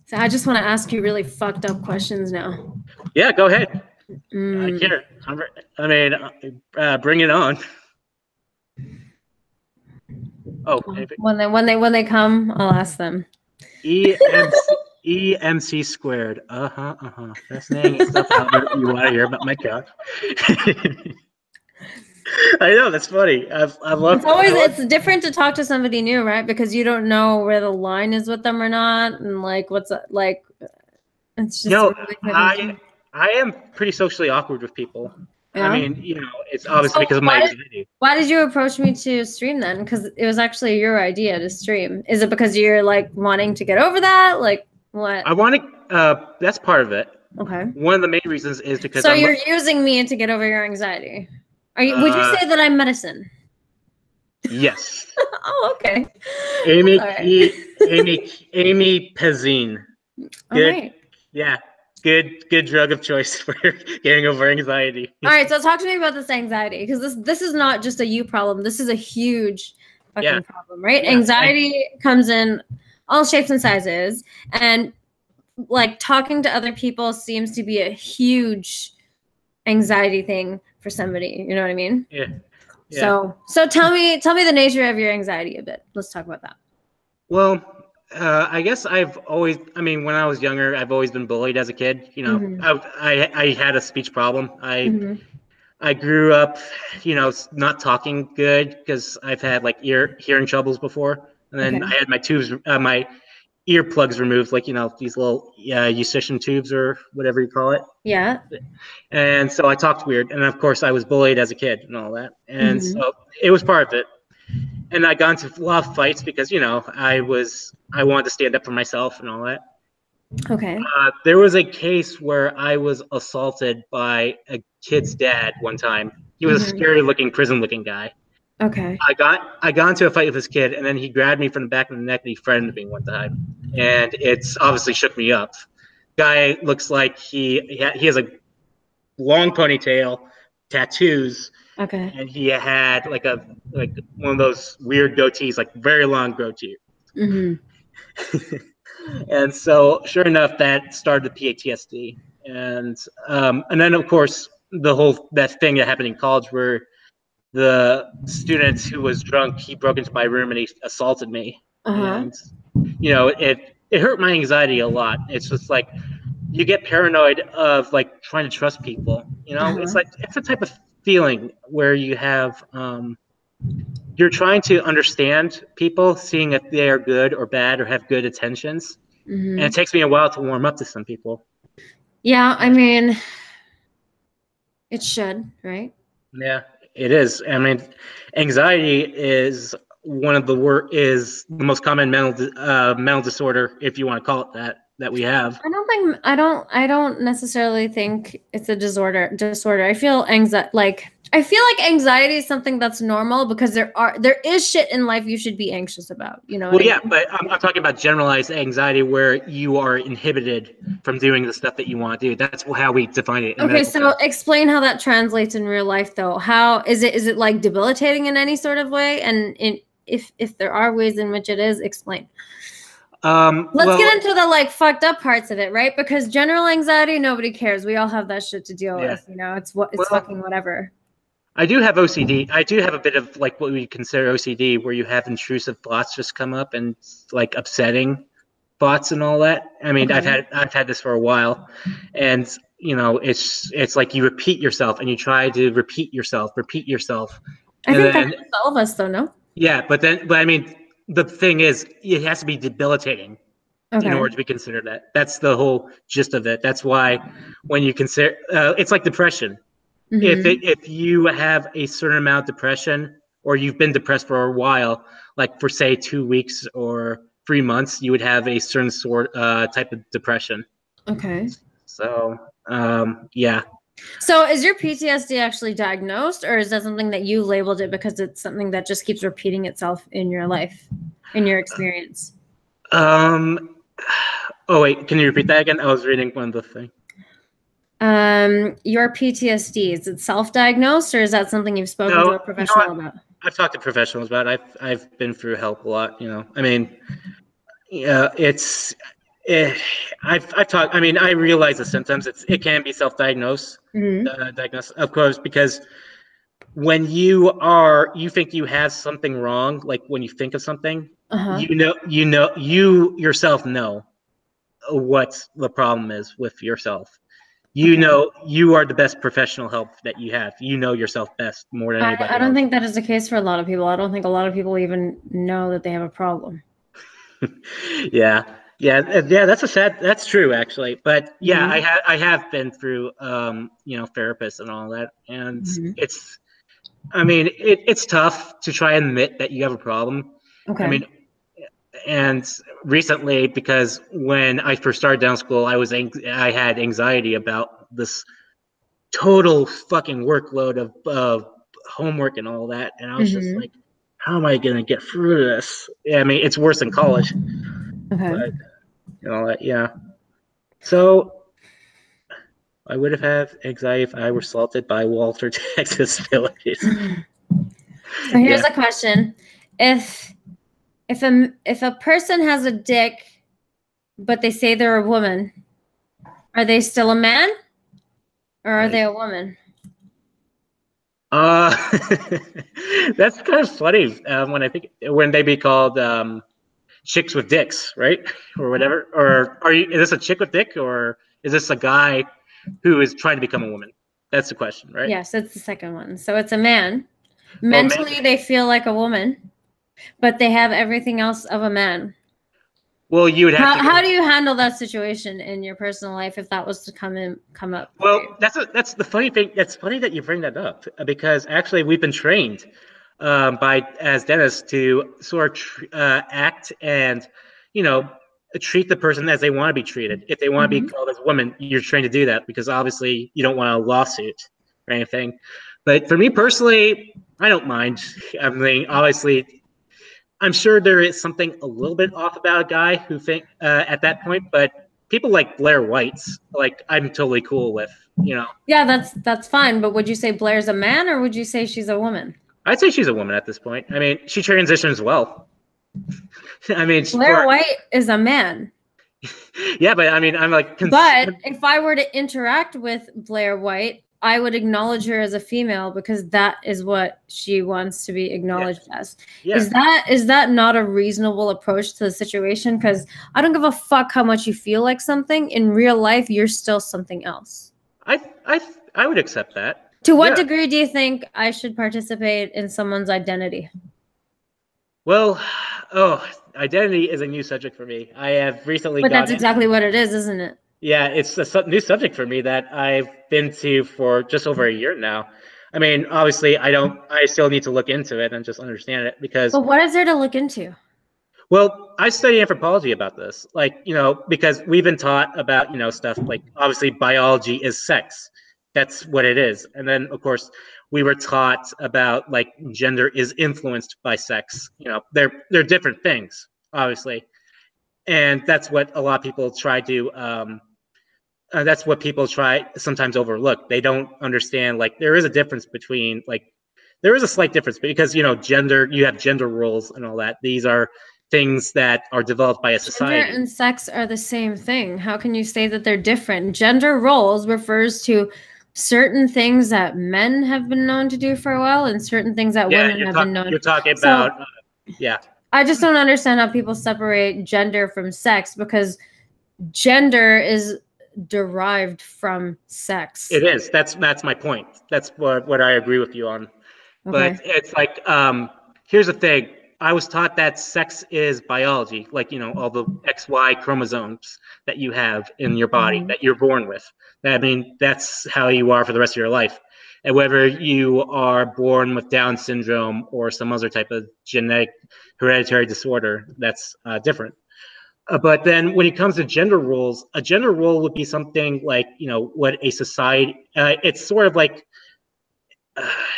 So I just want to ask you really fucked up questions now. Yeah, go ahead. I care. I mean, bring it on. Oh, when they come, I'll ask them. EMC squared. Fascinating stuff out there you want to hear about my God. I know, that's funny. I love. It's different to talk to somebody new, right? Because you don't know where the line is with them or not, and like what's like. It's just. I am pretty socially awkward with people. Yeah? I mean, you know, it's obviously because of my anxiety. Why did you approach me to stream then? Because it was actually your idea to stream. Is it because you're like wanting to get over that? Like what? I want to. That's part of it. Okay. One of the main reasons is because. So you're using me to get over your anxiety. Are you? Would you say that I'm medicine? Yes. Oh, okay. Amy Pezzine. Good. Right. Yeah. Good drug of choice for getting over anxiety. All right, so talk to me about this anxiety, because this is not just a you problem. This is a huge fucking problem, right? Yeah. Anxiety comes in all shapes and sizes, and like talking to other people seems to be a huge anxiety thing for somebody. You know what I mean? Yeah. So tell me the nature of your anxiety a bit. Let's talk about that. Well, I guess when I was younger, I've always been bullied as a kid. You know, I had a speech problem. I grew up, you know, not talking good because I've had like hearing troubles before. And then I had my earplugs removed, like, you know, these little eustachian tubes or whatever you call it. Yeah. And so I talked weird. And of course I was bullied as a kid and all that. And so it was part of it. And I got into a lot of fights because, you know, I wanted to stand up for myself and all that. Okay. There was a case where I was assaulted by a kid's dad one time. He was a scary-looking, prison-looking guy. Okay. I got into a fight with this kid, and then he grabbed me from the back of the neck and he threatened me one time, and it's obviously shook me up. Guy looks like he has a long ponytail, tattoos. Okay. And he had like one of those weird goatees, like very long goatee. And so, sure enough, that started the PTSD. And then of course that thing that happened in college where the student who was drunk, he broke into my room and he assaulted me. And you know, it hurt my anxiety a lot. It's just like you get paranoid of like trying to trust people. You know, it's a type of feeling where you have you're trying to understand people, seeing if they are good or bad or have good intentions. And it takes me a while to warm up to some people. Yeah, I mean, it should, right? Yeah, it is. I mean, anxiety is one of the most common mental disorder, if you want to call it that we have. I don't necessarily think it's a disorder. I feel anxiety is something that's normal because there is shit in life you should be anxious about, you know. Well, yeah, but I'm talking about generalized anxiety where you are inhibited from doing the stuff that you want to do. That's how we define it. Okay, so explain how that translates in real life, though. How is it like debilitating in any sort of way? And if there are ways in which it is, explain. Let's get into the like fucked up parts of it, right? Because general anxiety, nobody cares. We all have that shit to deal with, you know. It's fucking whatever. I do have OCD. I do have a bit of like what we consider OCD, where you have intrusive thoughts just come up and like upsetting thoughts and all that. I mean, Okay. I've had this for a while, and you know, it's like you repeat yourself and you try to repeat yourself, I and think that then happens to all of us, though, no? yeah, but I mean, the thing is, it has to be debilitating in Okay. order to be considered that. That's the whole gist of it. That's why when you consider, it's like depression. Mm-hmm. If you have a certain amount of depression, or you've been depressed for a while, like for say 2 weeks or 3 months, you would have a certain sort type of depression. Okay. So yeah. So is your PTSD actually diagnosed, or is that something that you labeled it because it's something that just keeps repeating itself in your life, in your experience? Um. Oh wait, can you repeat that again? I was reading one of the things. Your PTSD, is it self-diagnosed, or is that something you've spoken to No, a no, professional about? I've talked to professionals about it. I've been through help a lot. You know, I mean, yeah, it's. Eh, I've talked. I mean, I realize the symptoms. It can be self-diagnosed, Mm-hmm. diagnosed, of course, because when you think you have something wrong, like when you think of something, Uh-huh. you yourself know what the problem is with yourself. You Okay. know you are the best professional help that you have. You know yourself best more than I anybody don't else. think that is the case for a lot of people. I don't think a lot of people even know that they have a problem. Yeah, yeah. That's true actually. But yeah, Mm-hmm. I have been through you know, therapists and all that, and Mm-hmm. it's. I mean, it's tough to try and admit that you have a problem. I Okay. mean, and recently, because when I first started down school, I had anxiety about this total fucking workload of homework and all that, and I was just Mm-hmm. like, how am I gonna get through this? Yeah, I mean, it's worse than college, Okay. but you know, yeah. So I would have had anxiety if I were assaulted by Walter, Texas villages. So here's Yeah. a question. If if a person has a dick but they say they're a woman, are they still a man or are they Right. a woman? Uh, that's kind of funny when I think when they be called chicks with dicks, right, or whatever. Or is this a chick with dick, or is this a guy who is trying to become a woman? That's the question, right? Yes, it's the second one. So it's a man. Oh man. Mentally, they feel like a woman, but they have everything else of a man. Well, you would have to. How do you handle that situation in your personal life if that was to come up for Well, you? that's the funny thing. It's funny that you bring that up because actually we've been trained by as dentists to sort of act and you know treat the person as they want to be treated. If they want to be Mm-hmm. called as a woman, you're trained to do that because obviously you don't want a lawsuit or anything. But for me personally, I don't mind. I mean, obviously, I'm sure there is something a little bit off about a guy who think at that point, but people like Blair White's, like I'm totally cool with. You know, Yeah, that's fine. But would you say Blair's a man or would you say she's a woman? I'd say she's a woman at this point. I mean, she transitions well. I mean, Blair for White is a man. yeah, but I mean, I'm like, But if I were to interact with Blair White, I would acknowledge her as a female because that is what she wants to be yeah, acknowledged as. yeah. Is that not a reasonable approach to the situation? Because I don't give a fuck how much you feel like something. In real life, you're still something else. I I I would accept that. To what Yeah. degree do you think I should participate in someone's identity? Well, oh, identity is a new subject for me. I have recently But that's got in. exactly what it is, isn't it? Yeah, it's a new subject for me that I've been to for just over a year now. I mean, obviously, I don't. I still need to look into it and just understand it because, But what is there to look into? well, I study anthropology about this. Like, you know, because we've been taught about, you know, stuff like obviously biology is sex. That's what it is. And then, of course, we were taught about like gender is influenced by sex. You know, they're different things, obviously, and that's what a lot of people try to that's what people try sometimes overlook. They don't understand like there is a difference between like there is a slight difference because you know gender you have gender roles and all that. These are things that are developed by a Gender society. and sex are the same thing. How can you say that they're different? Gender roles refers to certain things that men have been known to do for a while and certain things that women have been known. You're talking So about, yeah. I just don't understand how people separate gender from sex, because gender is derived from sex. It is. That's my point. That's what I agree with you on. Okay. But it's like, here's the thing. I was taught that sex is biology, like, all the XY chromosomes that you have in your body that you're born with. I mean, that's how you are for the rest of your life. And whether you are born with Down syndrome or some other type of genetic hereditary disorder, that's different. But then when it comes to gender roles, a gender role would be something like, what a society, it's sort of like,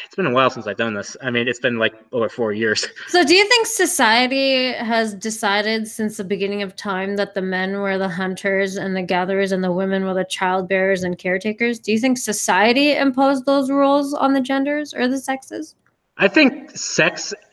it's been a while since I've done this. I mean, it's been like over 4 years. So do you think society has decided since the beginning of time that the men were the hunters and the gatherers and the women were the childbearers and caretakers? Do you think society imposed those rules on the genders or the sexes? I think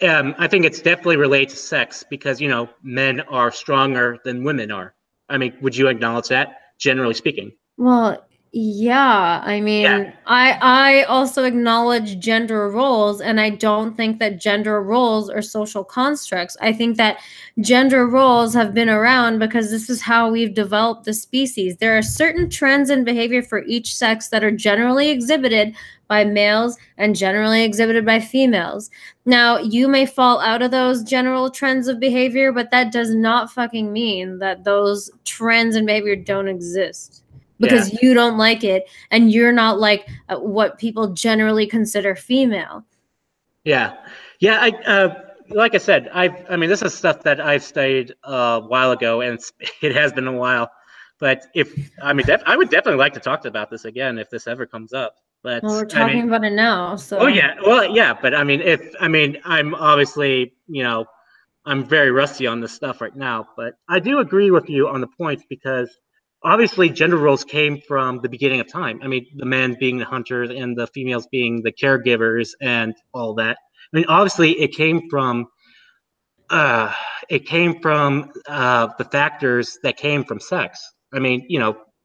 I think it's definitely related to sex because, men are stronger than women are. I mean, would you acknowledge that, generally speaking? Well, yeah. I mean, I also acknowledge gender roles, and I don't think that gender roles are social constructs. I think that gender roles have been around because this is how we've developed the species. There are certain trends in behavior for each sex that are generally exhibited by males and generally exhibited by females. Now, you may fall out of those general trends of behavior, but that does not fucking mean that those trends in behavior don't exist, because you don't like it and you're not like what people generally consider female. Yeah. Like I said, I mean, this is stuff that I've studied a while ago, and it has been a while. But I would definitely like to talk about this again if this ever comes up. But Well, we're talking about it now, so. Oh yeah, well yeah, but I mean, I'm obviously, I'm very rusty on this stuff right now, but I do agree with you on the points because obviously gender roles came from the beginning of time. I mean, the men being the hunters and the females being the caregivers and all that. I mean, obviously it came from the factors that came from sex. I mean,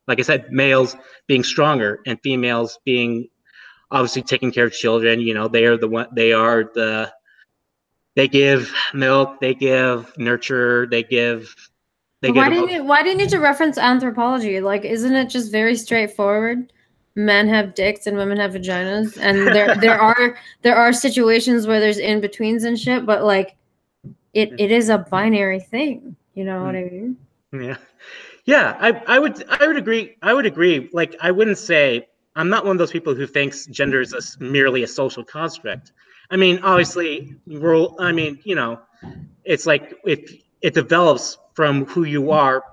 like I said, males being stronger and females being obviously taking care of children. They give milk, they give nurture, they give Why do you need to reference anthropology? Like, isn't it just very straightforward? Men have dicks and women have vaginas, and there are situations where there's in betweens and shit, but like it is a binary thing. You know what I mean? Yeah. Yeah, I would agree. I would agree. Like, I wouldn't say I'm not one of those people who thinks gender is merely a social construct. I mean, obviously, it's like if it develops from who you are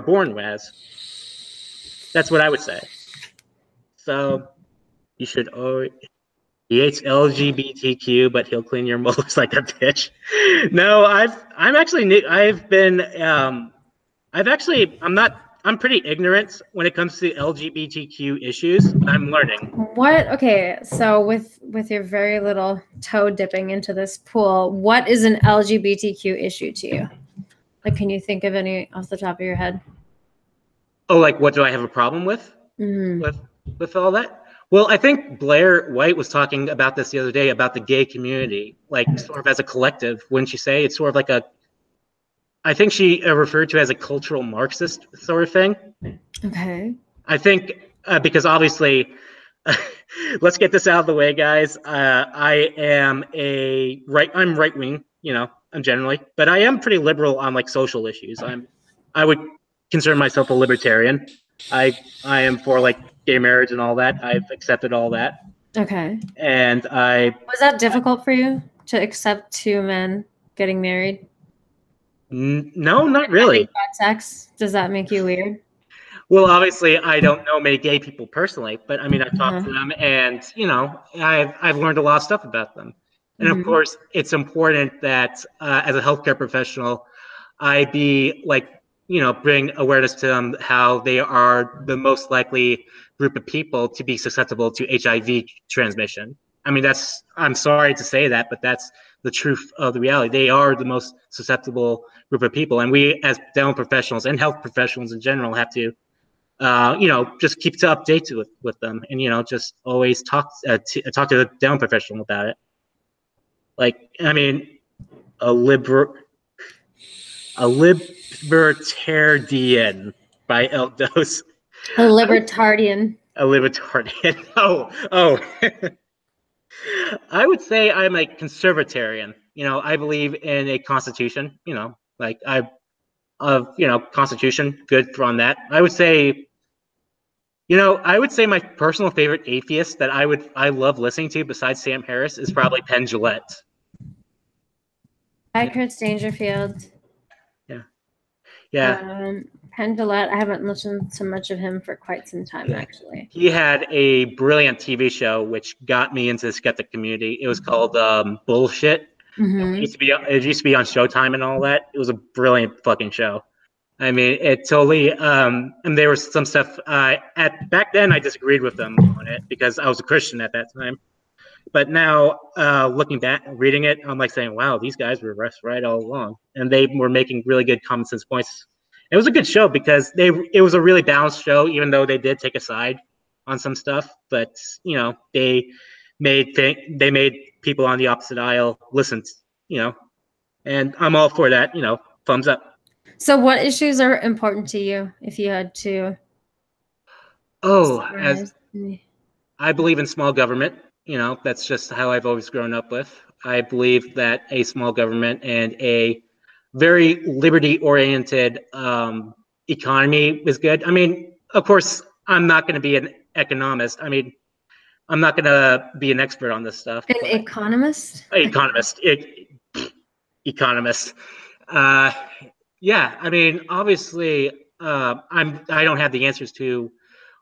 born as. That's what I would say. So you should. Oh, he hates LGBTQ, but he'll clean your molars like a bitch. No, I'm pretty ignorant when it comes to LGBTQ issues. I'm learning. What? Okay, so with your very little toe dipping into this pool, what is an LGBTQ issue to you? Like, can you think of any off the top of your head? Oh, like what do I have a problem with? With all that? Well, I think Blair White was talking about this the other day about the gay community, like sort of as a collective. Wouldn't you say it's sort of like I think she referred to it as a cultural Marxist sort of thing. Okay. I think because obviously, let's get this out of the way, guys. I'm right wing, I'm generally, but I am pretty liberal on like social issues. I would consider myself a libertarian. I am for like gay marriage and all that. I've accepted all that. Okay. And was that difficult for you to accept two men getting married? No, not really. Sex, does that make you weird? Well, obviously, I don't know many gay people personally, but I mean, I've talked to them, and I've learned a lot of stuff about them. And of course, it's important that as a healthcare professional, I be like, bring awareness to them how they are the most likely group of people to be susceptible to HIV transmission. I mean, I'm sorry to say that, but that's the truth of the reality. They are the most susceptible group of people, and we as dental professionals and health professionals in general have to just keeps updates with them, and just always talk to the dental professional about it. Like, I mean, a libertarian by Eldos. A libertarian. A libertarian. Oh. I would say I'm a conservatarian. I believe in a constitution. Like constitution, good on that. I would say my personal favorite atheist that I love listening to besides Sam Harris is probably Penn Jillette. Hi, Chris Dangerfield. Yeah. Penn Jillette, I haven't listened to much of him for quite some time, actually. He had a brilliant TV show which got me into the skeptic community. It was called Bullshit. Mm-hmm. It used to be on Showtime and all that. It was a brilliant fucking show. I mean, it totally. And there was some stuff back then I disagreed with them on it because I was a Christian at that time. But now, looking back, reading it, I'm like saying, "Wow, these guys were right all along," and they were making really good common sense points. It was a good show because it was a really balanced show, even though they did take a side on some stuff. But they made people on the opposite aisle listen. And I'm all for that. Thumbs up. So, what issues are important to you, if you had to? As I believe in small government. That's just how I've always grown up with. I believe that a small government and a very liberty-oriented economy is good. I mean, of course, I'm not going to be an economist. I mean, I'm not going to be an expert on this stuff. An economist? Economist. Economist. Yeah, I mean, obviously, I don't have the answers to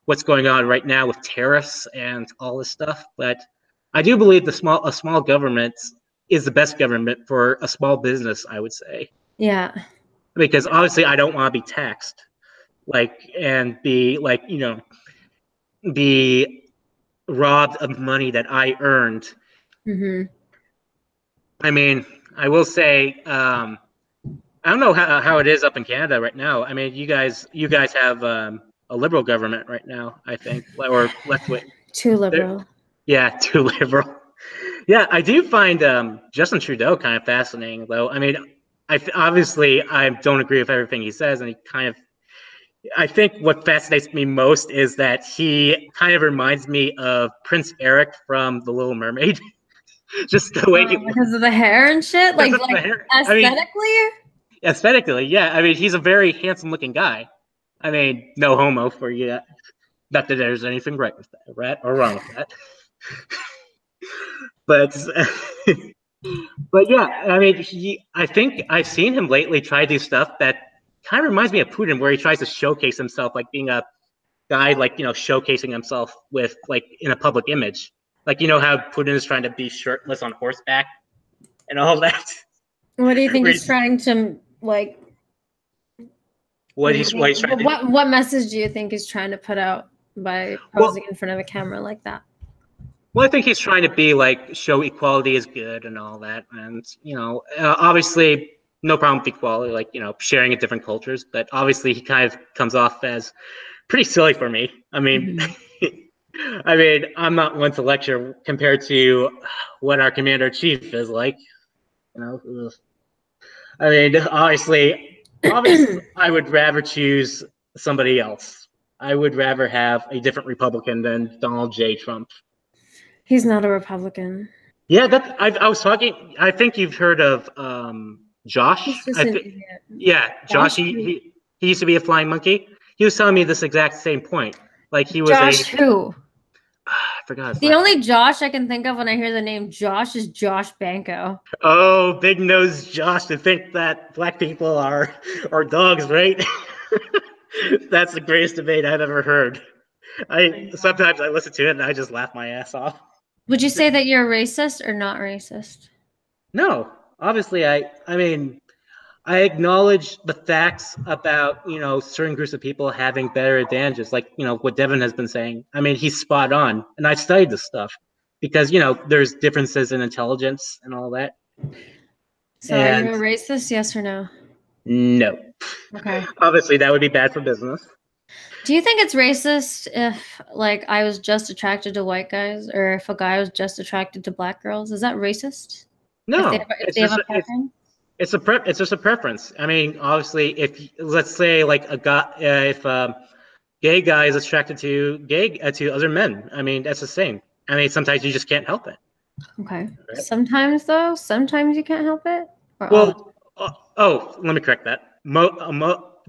what's going on right now with tariffs and all this stuff, but I do believe a small government is the best government for a small business, I would say. Yeah. Because obviously I don't want to be taxed, and be be robbed of money that I earned. Mm-hmm. I mean, I will say, I don't know how it is up in Canada right now. I mean, you guys have a liberal government right now, I think, or left wing. Too liberal. Too liberal. Yeah, I do find Justin Trudeau kind of fascinating, though. I mean, obviously I don't agree with everything he says, and I think what fascinates me most is that he kind of reminds me of Prince Eric from The Little Mermaid. Just the way because of the hair and shit, like aesthetically. Aesthetically, yeah. I mean, he's a very handsome-looking guy. I mean, no homo for you. Not that there's anything right with that, right or wrong with that. But yeah, I mean, I think I've seen him lately try to do stuff that kind of reminds me of Putin, where he tries to showcase himself, like being a guy, showcasing himself with, in a public image. Like, how Putin is trying to be shirtless on horseback and all that. What do you think he's trying to, like... What message do you think he's trying to put out by posing in front of a camera like that? Well, I think he's trying to be show equality is good and all that. And, obviously no problem with equality, sharing in different cultures. But obviously he kind of comes off as pretty silly for me. I mean, I mean, I'm not one to lecture compared to what our commander-in-chief is like. I mean, obviously, I would rather choose somebody else. I would rather have a different Republican than Donald J. Trump. He's not a Republican. Yeah, I was talking. I think you've heard of Josh. He's just an idiot. Yeah, Josh. He used to be a flying monkey. He was telling me this exact same point. He was Josh who? I forgot. The only Josh I can think of when I hear the name Josh is Josh Banco. Oh, big nose Josh, to think that black people are dogs, right? That's the greatest debate I've ever heard. Sometimes I listen to it and I just laugh my ass off. Would you say that you're racist or not racist? No, obviously I mean, I acknowledge the facts about, certain groups of people having better advantages, what Devin has been saying. I mean, he's spot on. And I studied this stuff because, there's differences in intelligence and all that. So are you a racist, yes or no? No. Okay. Obviously, that would be bad for business. Do you think it's racist if, like, I was just attracted to white guys, or if a guy was just attracted to black girls? Is that racist? No, If they have a preference? it's just a preference. I mean, obviously, if let's say like a guy, if gay guy is attracted to to other men, I mean that's the same. I mean, sometimes you just can't help it. Okay. Right? Sometimes though, sometimes you can't help it, or all the time. Well, let me correct that.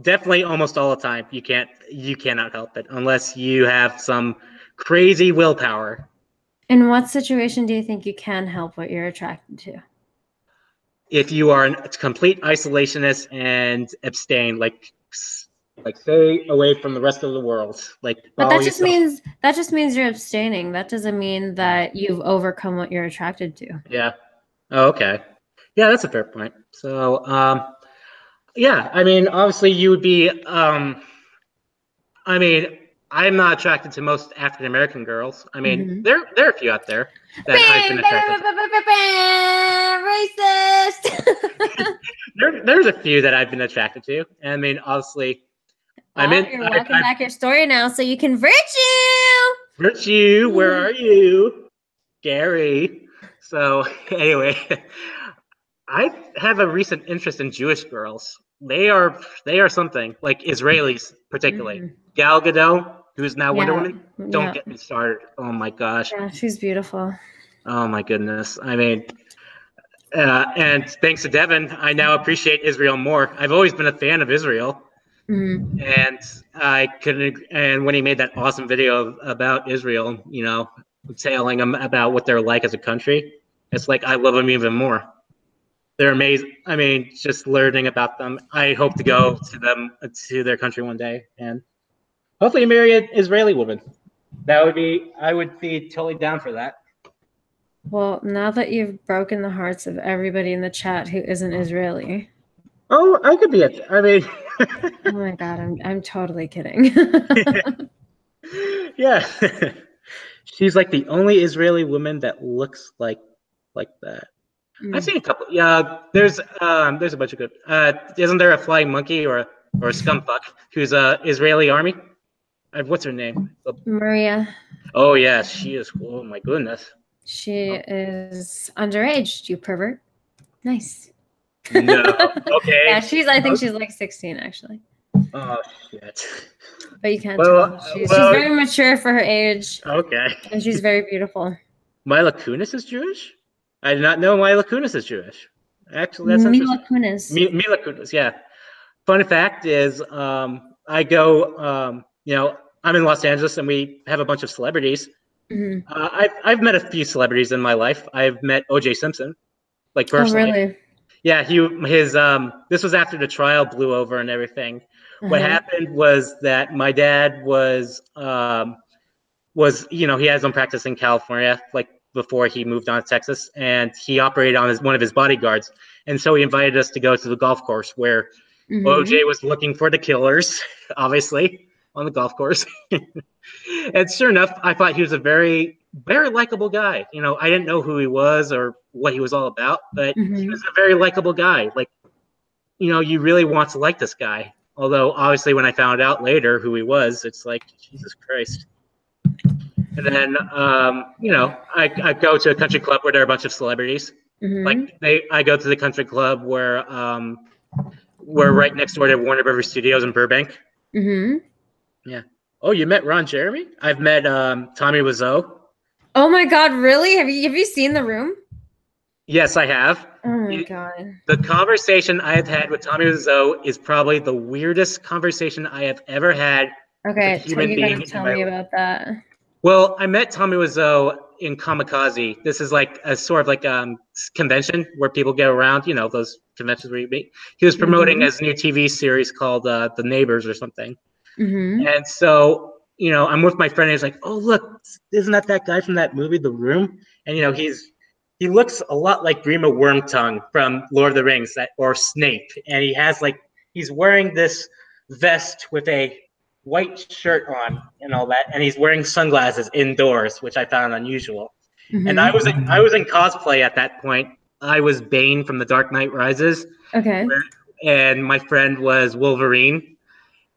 Definitely, almost all the time, you cannot help it unless you have some crazy willpower. In what situation do you think you can help what you're attracted to? If you are a complete isolationist and abstain, like stay away from the rest of the world, like But follow yourself. that just means you're abstaining. That doesn't mean that you've overcome what you're attracted to. Yeah. Oh, okay. Yeah, that's a fair point. So, yeah, I mean, obviously, you would be. I mean, I'm not attracted to most African American girls. I mean, Mm-hmm. there are a few out there that I've been attracted to. Racist. There's a few that I've been attracted to. I mean, obviously, I'm Oh, in. you're walking back your story now, so you can virtue. Virtue, where are you, Gary? So anyway, I have a recent interest in Jewish girls. They are something, like Israelis particularly. Mm-hmm. Gal Gadot, who's now Wonder Yeah, Woman. Don't yeah, get me started. Oh my gosh. yeah. She's beautiful. Oh my goodness. I mean, and thanks to Devin, I now appreciate Israel more. I've always been a fan of Israel, Mm-hmm. and I couldn't. And when he made that awesome video about Israel, telling them about what they're like as a country, it's like I love them even more. They're amazing. I mean, just learning about them. I hope to go to their country one day, and hopefully marry an Israeli woman. I would be totally down for that. Well, now that you've broken the hearts of everybody in the chat who isn't Israeli. Oh, I could be I mean, oh my god, I'm totally kidding. yeah. She's like the only Israeli woman that looks like that. I've seen a couple. Yeah, there's a bunch of good. Isn't there a flying monkey or a scumfuck who's Israeli army? What's her name? Maria. Oh yeah, she is. Oh my goodness. She is underage, you pervert. Nice. No. Okay. Yeah, I think she's like 16 actually. Oh shit. But you can't tell. She's very mature for her age. Okay. And she's very beautiful. Mila Kunis is Jewish? I did not know Mila Kunis is Jewish. Actually, that's Mila interesting. Kunis. Mila Kunis, yeah. Fun fact is, I go, I'm in Los Angeles and we have a bunch of celebrities. Mm-hmm. I've met a few celebrities in my life. I've met O.J. Simpson, like personally. Oh, really? Yeah, this was after the trial blew over and everything. Uh-huh. What happened was that my dad was he had his own practice in California, like before he moved on to Texas, and he operated on one of his bodyguards. And so he invited us to go to the golf course where OJ was looking for the killers, obviously, on the golf course. And sure enough, I thought he was a very, very likable guy. I didn't know who he was or what he was all about, but he was a very likable guy. Like, you really want to like this guy. Although, obviously, when I found out later who he was, it's like, Jesus Christ. And then, I go to a country club where there are a bunch of celebrities. I go to the country club where we're right next door to Warner Brothers Studios in Burbank. Yeah. Oh, you met Ron Jeremy? I've met Tommy Wiseau. Oh my God, really? Have you seen The Room? Yes, I have. Oh my God. The conversation I have had with Tommy Wiseau is probably the weirdest conversation I have ever had. Okay, you gotta tell me about that. Well, I met Tommy Wiseau in Kamikaze. This is like a sort of like convention where people get around, those conventions where you meet. He was promoting his new TV series called The Neighbors or something. And so, I'm with my friend and he's like, oh, look, isn't that guy from that movie, The Room? And, he looks a lot like Grima Wormtongue from Lord of the Rings or Snape. And he's wearing this vest with a white shirt on and all that, and he's wearing sunglasses indoors, which I found unusual. And I was in cosplay at that point. I was Bane from The Dark Knight Rises. Okay. And my friend was Wolverine.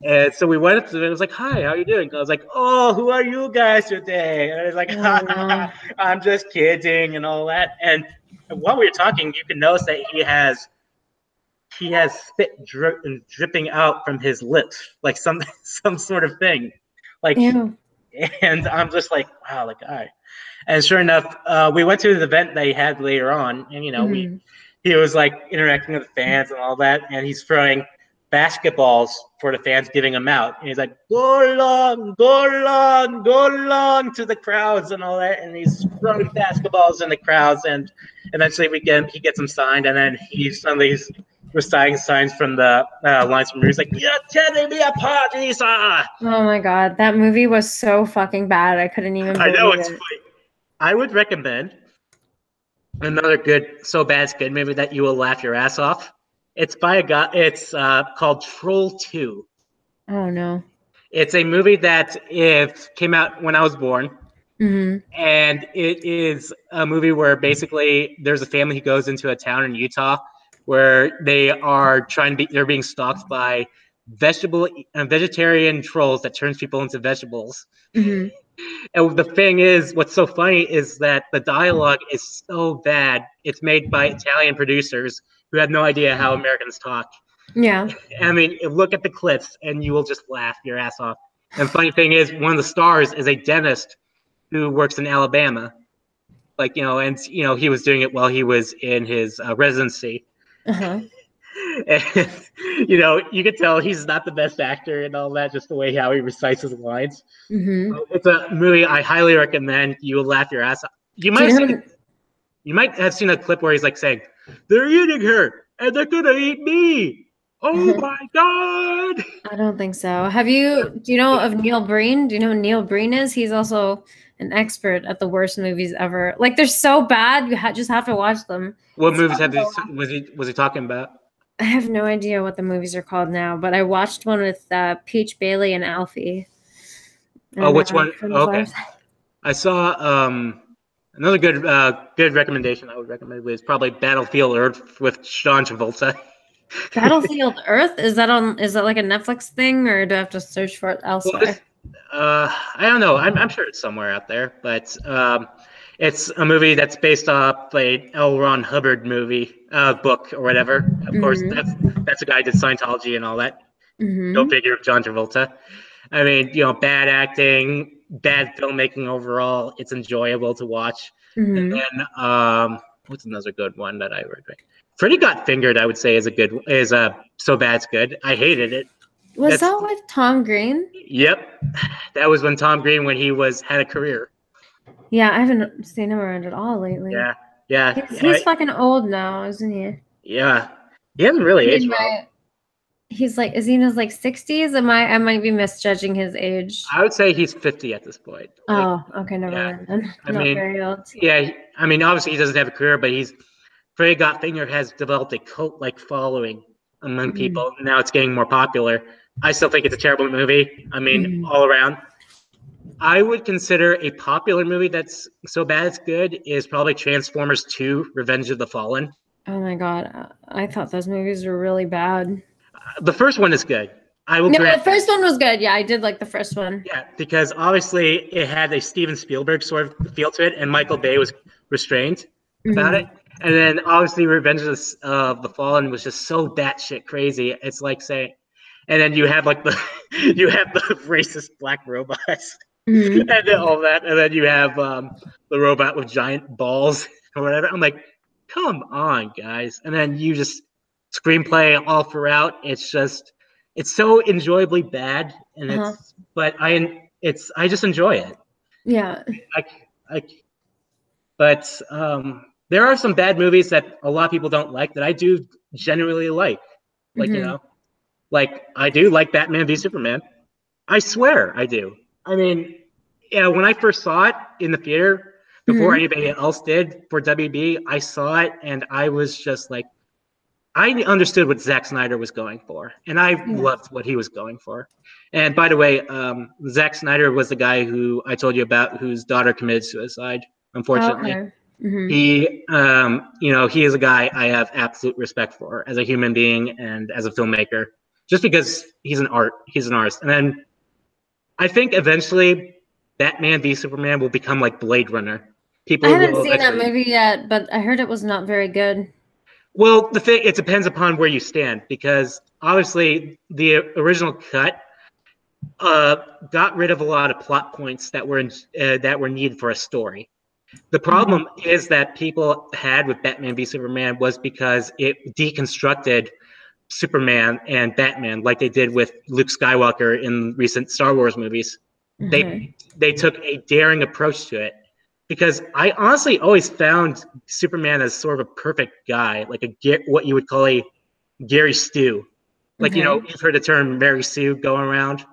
And so we went up to them. It was like, "Hi, how you doing?" And I was like, "Oh, who are you guys today?" And I was like, Oh no. "I'm just kidding," and all that. And while we were talking, you can notice that he has spit dripping out from his lips, like some some sort of thing, like. Ew. And I'm just like, wow, like, all right. And sure enough, we went to the event they had later on, and Mm-hmm. he was like interacting with the fans and all that, and he's throwing basketballs for the fans, giving them out, and he's like, "Go long, go long, go long" to the crowds and all that, and he's throwing basketballs in the crowds, and eventually he gets them signed, and then he suddenly reciting signs from the lines from He's like, "You're tearing me apart, Lisa." Oh my god, that movie was so fucking bad. I couldn't even I know believe it's it. funny. I would recommend another good so bad it's good movie that you will laugh your ass off. It's by a guy. It's called Troll 2. Oh no. It's a movie that it came out when I was born, Mm-hmm. and it is a movie where basically there's a family who goes into a town in Utah where they're being stalked by vegetarian trolls that turns people into vegetables. Mm-hmm. And the thing is, what's so funny is that the dialogue is so bad. It's made by Italian producers who had no idea how Americans talk. Yeah. I mean, look at the clips and you will just laugh your ass off. And funny thing is, one of the stars is a dentist who works in Alabama. Like, and, he was doing it while he was in his residency. Uh-huh. And, you could tell he's not the best actor and all that, just the way how he recites his lines. Mm-hmm. It's a movie I highly recommend. You will laugh your ass off. Do you know You might have seen a clip where he's like saying, "They're eating her, and they're gonna eat me. Oh my god!" I don't think so. Do you know of Neil Breen? Do you know who Neil Breen is? He's also an expert at the worst movies ever. Like they're so bad, you just have to watch them. What It's movies fun to was he talking about? I have no idea what the movies are called now, but I watched one with Peach Bailey and Alfie. Oh, And which one? From the Oh, okay, Flowers. I saw another good recommendation I would recommend was probably Battlefield Earth with John Travolta. Battlefield Earth, is that like a Netflix thing, or do I have to search for it Well, elsewhere? I don't know. I'm sure it's somewhere out there, but it's a movie that's based off a L. Ron Hubbard movie book or whatever. Of course, Mm-hmm. that's a guy who did Scientology and all that. Go Mm-hmm. figure, John Travolta. I mean, bad acting, bad filmmaking overall. It's enjoyable to watch. And Mm-hmm. then what's another good one that I recommend? Freddy Got Fingered, I would say, is a so bad it's good. I hated it. Was That's that with Tom Green? Yep, that was when Tom Green had a career. Yeah, I haven't seen him around at all lately. Yeah, yeah, He's fucking old now, isn't he? yeah. He hasn't really aged well. He's like, is he in his like 60s? I might be misjudging his age. I would say he's 50 at this point. Like, Oh, okay, never yeah. mind then. I Not mean, very old. yeah. I mean, obviously he doesn't have a career, but Freddy Got Fingered has developed a cult-like following among Mm. people. Now it's getting more popular. I still think it's a terrible movie. I mean, all around. I would consider a popular movie that's so bad it's good is probably Transformers 2: Revenge of the Fallen. Oh my god, I thought those movies were really bad. The first one is good. I will No, grant the first one was good. Yeah, I did like the first one. Yeah, because obviously it had a Steven Spielberg sort of feel to it, and Michael Bay was restrained about it. Mm. And then obviously Revenge of the Fallen was just so batshit crazy. It's like saying, and then you have like you have the racist black robots and Mm. then all that, and then you have the robot with giant balls or whatever. I'm like, come on, guys! And then you just screenplay all throughout. It's so enjoyably bad, and Uh-huh. I just enjoy it. Yeah. I, I but there are some bad movies that a lot of people don't like that I do genuinely like. Like Mm-hmm. like I do like Batman v Superman. I swear I do. I mean, yeah, when I first saw it in the theater before Mm-hmm. anybody else did for WB, I saw it and I was just like, I understood what Zack Snyder was going for, and I Yeah. loved what he was going for. And by the way, Zack Snyder was the guy who I told you about, whose daughter committed suicide. Unfortunately, Okay. Mm-hmm. he is a guy I have absolute respect for as a human being and as a filmmaker. just because he's an artist. And then I think eventually Batman v Superman will become like Blade Runner. I People haven't will seen that eventually. movie yet, but I heard it was not very good. Well, it depends upon where you stand, because obviously the original cut got rid of a lot of plot points that were needed for a story. The problem is that people had with Batman v Superman was because it deconstructed Superman and Batman like they did with Luke Skywalker in recent Star Wars movies. They took a daring approach to it, because I honestly always found Superman as sort of a perfect guy, like what you would call a Gary Stu. Like, you've heard the term Mary Sue going around.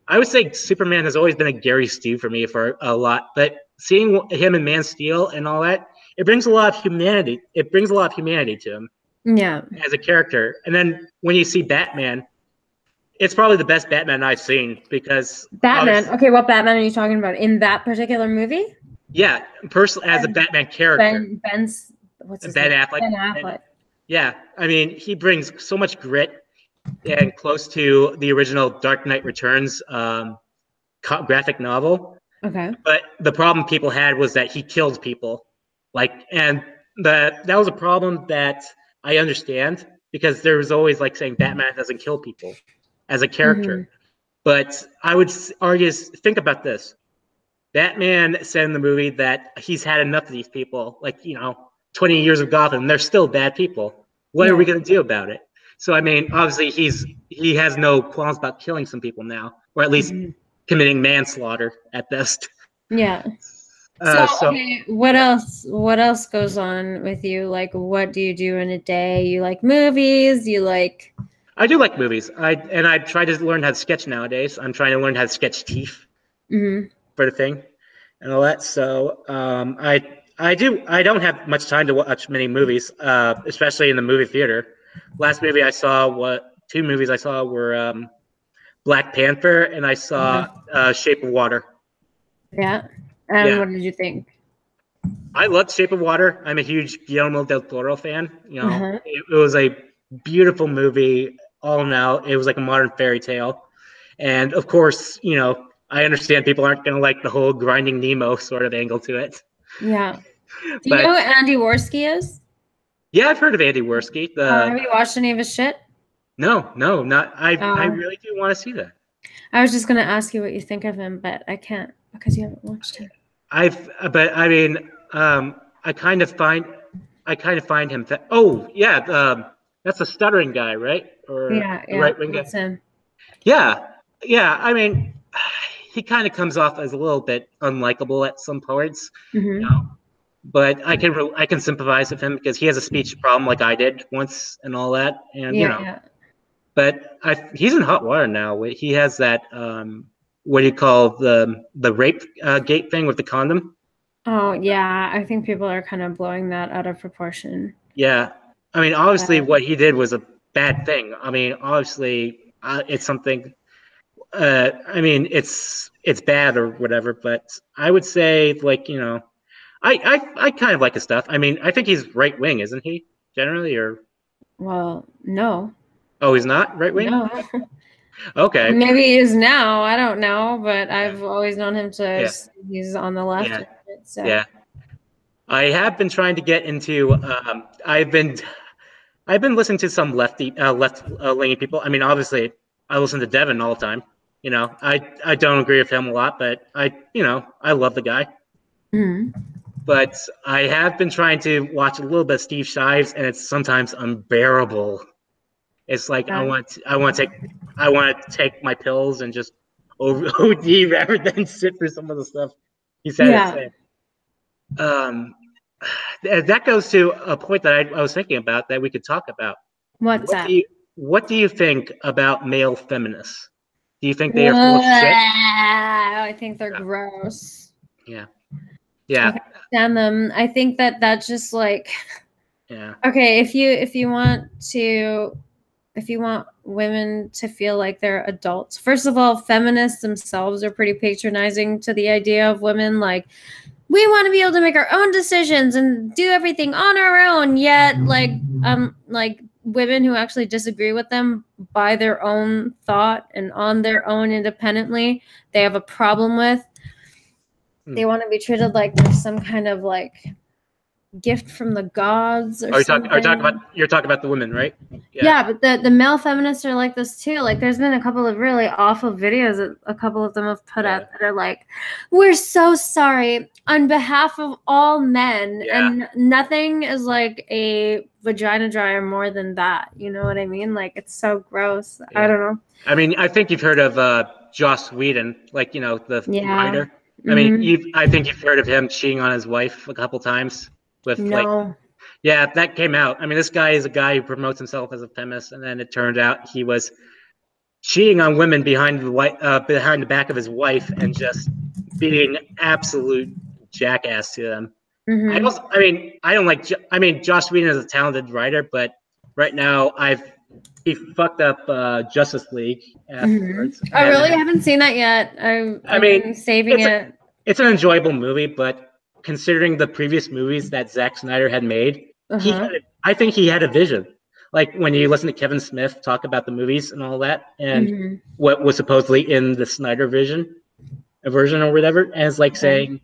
I would say Superman has always been a Gary Stu for me for a lot, but seeing him in Man of Steel and all that, it brings a lot of humanity. It brings a lot of humanity to him, as a character. And then when you see Batman, it's probably the best Batman I've seen, because Batman. Okay, what Batman are you talking about in that particular movie? Yeah, personally, as a Batman character, What's his Ben name? Affleck. Ben Affleck. Yeah, I mean, he brings so much grit and close to the original Dark Knight Returns graphic novel. Okay. But the problem people had was that he killed people, and that was a problem that I understand, because there was always saying Batman doesn't kill people as a character. But I would argue, think about this. Batman said in the movie that he's had enough of these people, 20 years of Gotham, they're still bad people. What are we going to do about it? So, I mean, obviously he has no qualms about killing some people now, or at least committing manslaughter at best. Yeah. Okay, what else? What else goes on with you? Like, what do you do in a day? You like movies? I do like movies. I try to learn how to sketch nowadays. I'm trying to learn how to sketch teeth for the thing and all that. So I don't have much time to watch many movies, especially in the movie theater. Two movies I saw were Black Panther, and I saw Shape of Water. Yeah. And what did you think? I loved Shape of Water. I'm a huge Guillermo del Toro fan. It was a beautiful movie. All in all, it was like a modern fairy tale. And of course, I understand people aren't going to like the whole Grinding Nemo sort of angle to it. Yeah. Do you know who Andy Worski is? Yeah, I've heard of Andy Worski. Have you watched any of his shit? No, not. I really do want to see that. I was just going to ask you what you think of him, but I can't because you haven't watched him. I kind of find him. That's a stuttering guy, right? Or right wing guy. Him. Yeah. I mean, he kind of comes off as a little bit unlikable at some parts, but I can sympathize with him because he has a speech problem like I did once and all that, and But he's in hot water now. He has that what do you call the rape gate thing with the condom? Oh yeah, I think people are kind of blowing that out of proportion. Yeah, I mean, obviously, what he did was a bad thing. I mean, obviously, it's something. I mean, it's bad or whatever, but I would say, I kind of like his stuff. I mean, I think he's right wing, isn't he? Generally, or well, no. Oh, he's not right wing. No. Okay. Maybe he is now. I don't know, but I've always known him to. He's on the left. Yeah. Yeah. I have been trying to get into. I've been listening to some left leaning people. I mean, obviously, I listen to Devin all the time. I don't agree with him a lot, but I love the guy. But I have been trying to watch a little bit of Steve Shives, and it's sometimes unbearable. It's like I want to take my pills and just OD rather than sit through some of the stuff he said. That goes to a point that I was thinking about that we could talk about. What's that? What do you think about male feminists? Do you think they are full of shit? I think they're gross. Yeah. I can't stand them. I think that's just like. Yeah. Okay, if you want women to feel like they're adults, first of all, feminists themselves are pretty patronizing to the idea of women. Like, we want to be able to make our own decisions and do everything on our own. Yet, women who actually disagree with them by their own thought and on their own independently, they have a problem with. They want to be treated like there's some kind of like gift from the gods or something. You're talking about the women, right? Yeah, but the male feminists are like this too. Like, there's been a couple of really awful videos that a couple of them have put out that are like, "We're so sorry on behalf of all men," and nothing is like a vagina dryer more than that. You know what I mean? Like, it's so gross. I don't know. I mean, I think you've heard of Joss Whedon, like, you know, the writer. I mean, I think you've heard of him cheating on his wife a couple times with like. Yeah, that came out. I mean, this guy is a guy who promotes himself as a feminist, and then it turned out he was cheating on women behind the back of his wife and just being absolute jackass to them. I mean, Joss Whedon is a talented writer, but right now he fucked up Justice League afterwards. I really haven't seen that yet. I mean, saving it. It's an enjoyable movie, but considering the previous movies that Zack Snyder had made, I think he had a vision. Like when you listen to Kevin Smith talk about the movies and all that, and what was supposedly in the Snyder version or whatever, and it's like saying,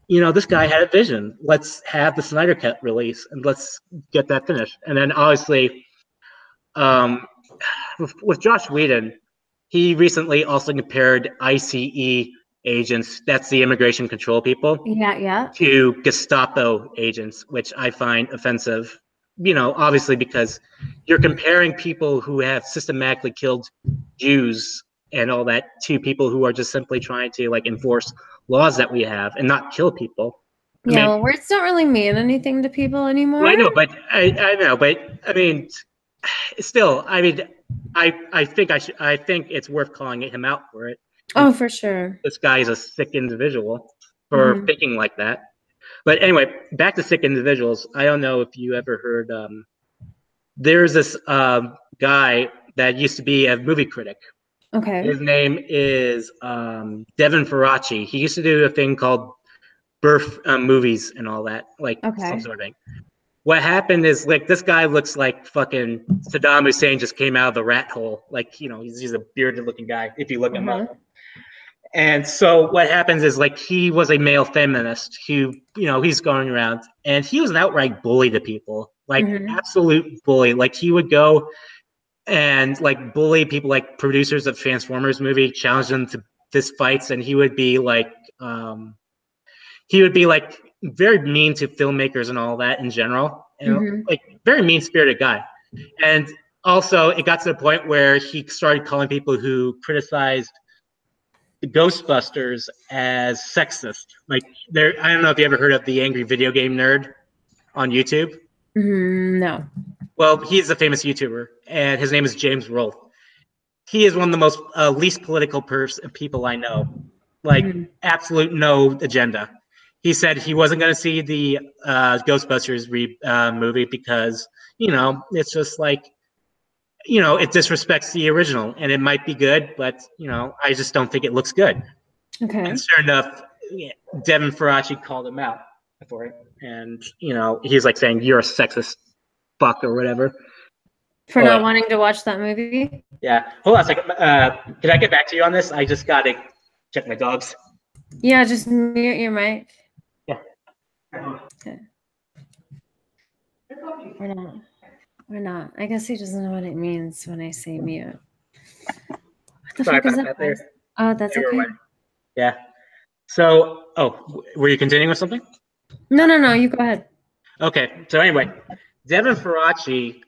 you know, this guy had a vision. Let's have the Snyder Cut release and let's get that finished. And then obviously, with Joss Whedon, he recently also compared ICE agents, that's the immigration control people, to Gestapo agents, which I find offensive. You know, obviously because you're comparing people who have systematically killed Jews and all that to people who are just simply trying to like enforce laws that we have and not kill people. I mean, well, words don't really mean anything to people anymore. Well, I know, but I know, but I mean, still, I mean, I think it's worth calling him out for it. Oh, for sure. This guy is a sick individual for thinking like that. But anyway, back to sick individuals. I don't know if you ever heard. There's this guy that used to be a movie critic. Okay. His name is Devin Faraci. He used to do a thing called Birth Movies and all that, like some sort of thing. What happened is, like, this guy looks like fucking Saddam Hussein just came out of the rat hole. Like, you know, he's a bearded looking guy if you look him up. And so what happens is, like, he was a male feminist who, you know, he's going around and he was an outright bully to people, like absolute bully. Like, he would go and like bully people, like producers of Transformers movie, challenge them to fist fights, and he would be like very mean to filmmakers and all that in general, and like very mean-spirited guy. And also it got to the point where he started calling people who criticized the Ghostbusters as sexist. Like, I don't know if you ever heard of the Angry Video Game Nerd on YouTube. No. Well, he's a famous YouTuber, and his name is James Rolfe. He is one of the most least political people I know. Like, absolute no agenda. He said he wasn't going to see the Ghostbusters movie because, you know, it's just like, you know, it disrespects the original, and it might be good, but, you know, I just don't think it looks good. Okay. And sure enough, Devin Faraci called him out for it, and, you know, he's like saying, "You're a sexist fuck," or whatever. For not wanting to watch that movie? Yeah. Hold on a second. Can I get back to you on this? I just got to check my dogs. Yeah, just mute your mic. Yeah. Okay. We're not. I guess he doesn't know what it means when I say mute. What the fuck is that? Oh, that's okay. Yeah. So, were you continuing with something? No. You go ahead. Okay. So anyway, Devin Faraci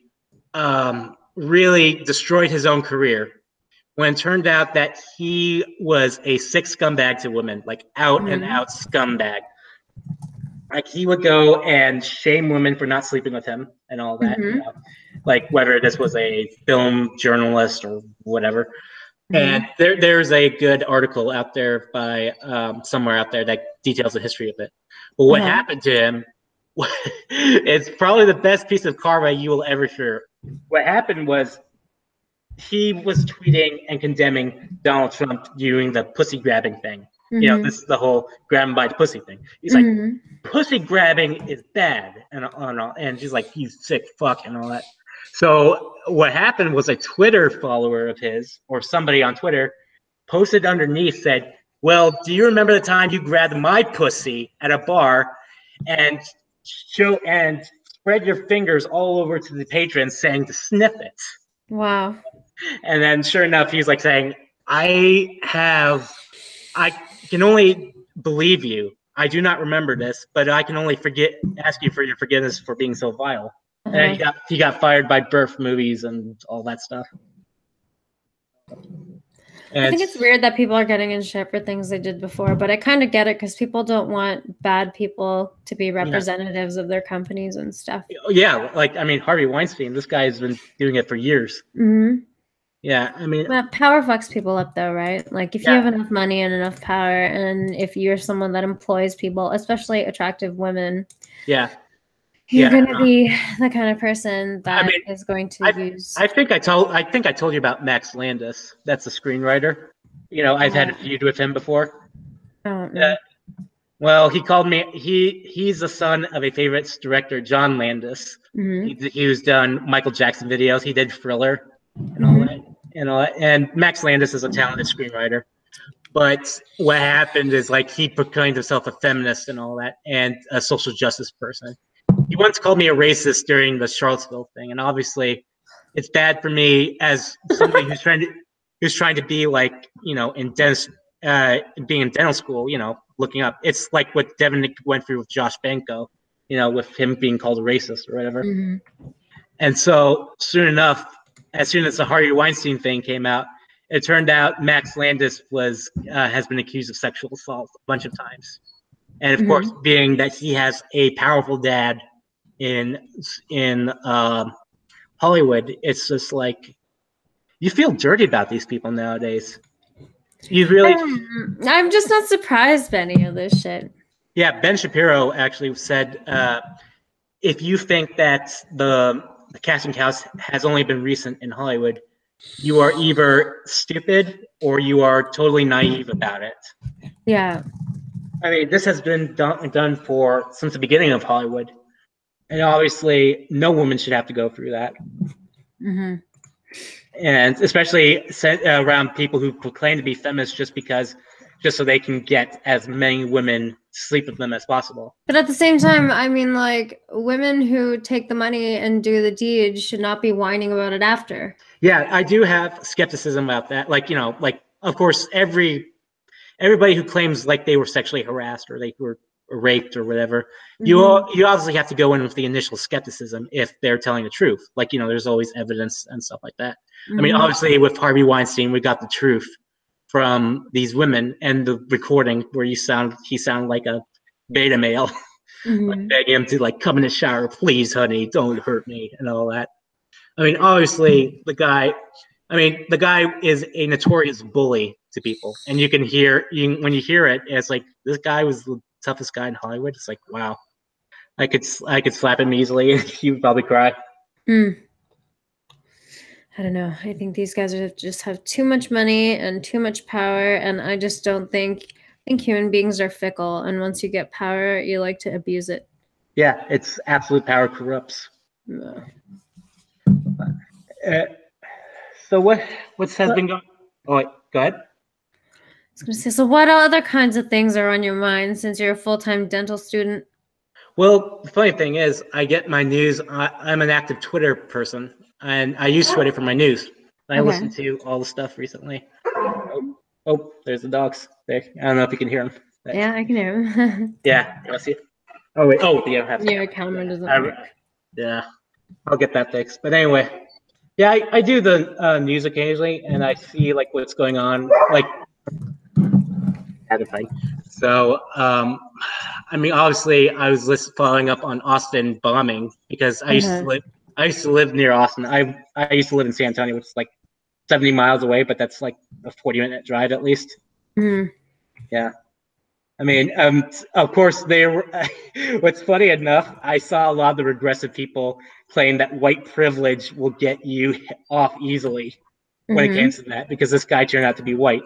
really destroyed his own career when it turned out that he was a sick scumbag to women, like out and out scumbag. Like, he would go and shame women for not sleeping with him and all that. You know? Like, whether this was a film journalist or whatever. And there's a good article out there by somewhere out there that details the history of it. But what happened to him, it's probably the best piece of karma you will ever hear. What happened was he was tweeting and condemning Donald Trump doing the pussy grabbing thing. You know, this is the whole grab him by the pussy thing. He's like, pussy grabbing is bad, and she's like, you sick fuck, and all that. So what happened was a Twitter follower of his, or somebody on Twitter, posted underneath, said, "Well, do you remember the time you grabbed my pussy at a bar and spread your fingers all over to the patrons saying to sniff it?" Wow. And then sure enough, he's like saying, I can only believe you. I do not remember this, but I can only ask you for your forgiveness for being so vile." And then he got fired by Birth Movies and all that stuff. I think it's weird that people are getting in shit for things they did before, but I kind of get it because people don't want bad people to be representatives of their companies and stuff. Yeah, like, I mean, Harvey Weinstein, this guy has been doing it for years. Mm-hmm. Yeah, I mean... But power fucks people up, though, right? Like, if you have enough money and enough power, and if you're someone that employs people, especially attractive women... Yeah. You're going to be the kind of person that is going to use... I think I told you about Max Landis. That's the screenwriter. You know, I've had a feud with him before. I don't know. Well, he called me... He's the son of a favorite director, John Landis. Mm-hmm. He was done Michael Jackson videos. He did Thriller and all that. And Max Landis is a talented screenwriter. But what happened is, like, he proclaimed himself a feminist and all that, and a social justice person. He once called me a racist during the Charlottesville thing, and obviously, it's bad for me as somebody who's trying to be, like, you know, being in dental school, you know, looking up. It's like what Devin went through with Josh Benko, you know, with him being called a racist or whatever. Mm-hmm. And so, as soon as the Harvey Weinstein thing came out, it turned out Max Landis has been accused of sexual assault a bunch of times. And of course, being that he has a powerful dad in Hollywood, it's just like, you feel dirty about these people nowadays. You really... I'm just not surprised by any of this shit. Yeah, Ben Shapiro actually said, if you think that the casting couch has only been recent in Hollywood, you are either stupid or you are totally naive about it. Yeah. I mean, this has been done since the beginning of Hollywood. And obviously, no woman should have to go through that. Mm-hmm. And especially around people who proclaim to be feminists just so they can get as many women to sleep with them as possible. But at the same time, I mean, like, women who take the money and do the deed should not be whining about it after. Yeah, I do have skepticism about that. Like, you know, like, of course, everybody who claims like they were sexually harassed or they were raped or whatever, you obviously have to go in with the initial skepticism if they're telling the truth. Like, you know, there's always evidence and stuff like that. I mean, obviously with Harvey Weinstein, we got the truth from these women and the recording where he sounded like a beta male, like begging him to, like, come in the shower, please, honey, don't hurt me, and all that. I mean, obviously the guy is a notorious bully to people, and you can hear when you hear it, it's like, this guy was the toughest guy in Hollywood. It's like, wow, I could slap him easily and he would probably cry. I don't know. I think these guys just have too much money and too much power, and I just don't think human beings are fickle, and once you get power, you like to abuse it. Yeah, it's absolute power corrupts. So what has been going? Oh, wait, go ahead. I was going to say, so what other kinds of things are on your mind since you're a full-time dental student? Well, the funny thing is, I get my news. I'm an active Twitter person, and I use Twitter for my news. I listen to all the stuff recently. Oh, there's the dogs there. I don't know if you can hear them. Yeah, I can hear them. Yeah, you want to see it? Oh, wait. Oh, yeah. Your camera doesn't work. Yeah, I'll get that fixed. But anyway, yeah, I do the news occasionally, and I see, like, what's going on, like, so, I mean, obviously, I was following up on Austin bombing because I used to live near Austin. I used to live in San Antonio, which is like 70 miles away, but that's like a 40-minute drive at least. Yeah. I mean, of course, what's funny enough, I saw a lot of the regressive people claim that white privilege will get you off easily when it came to that, because this guy turned out to be white.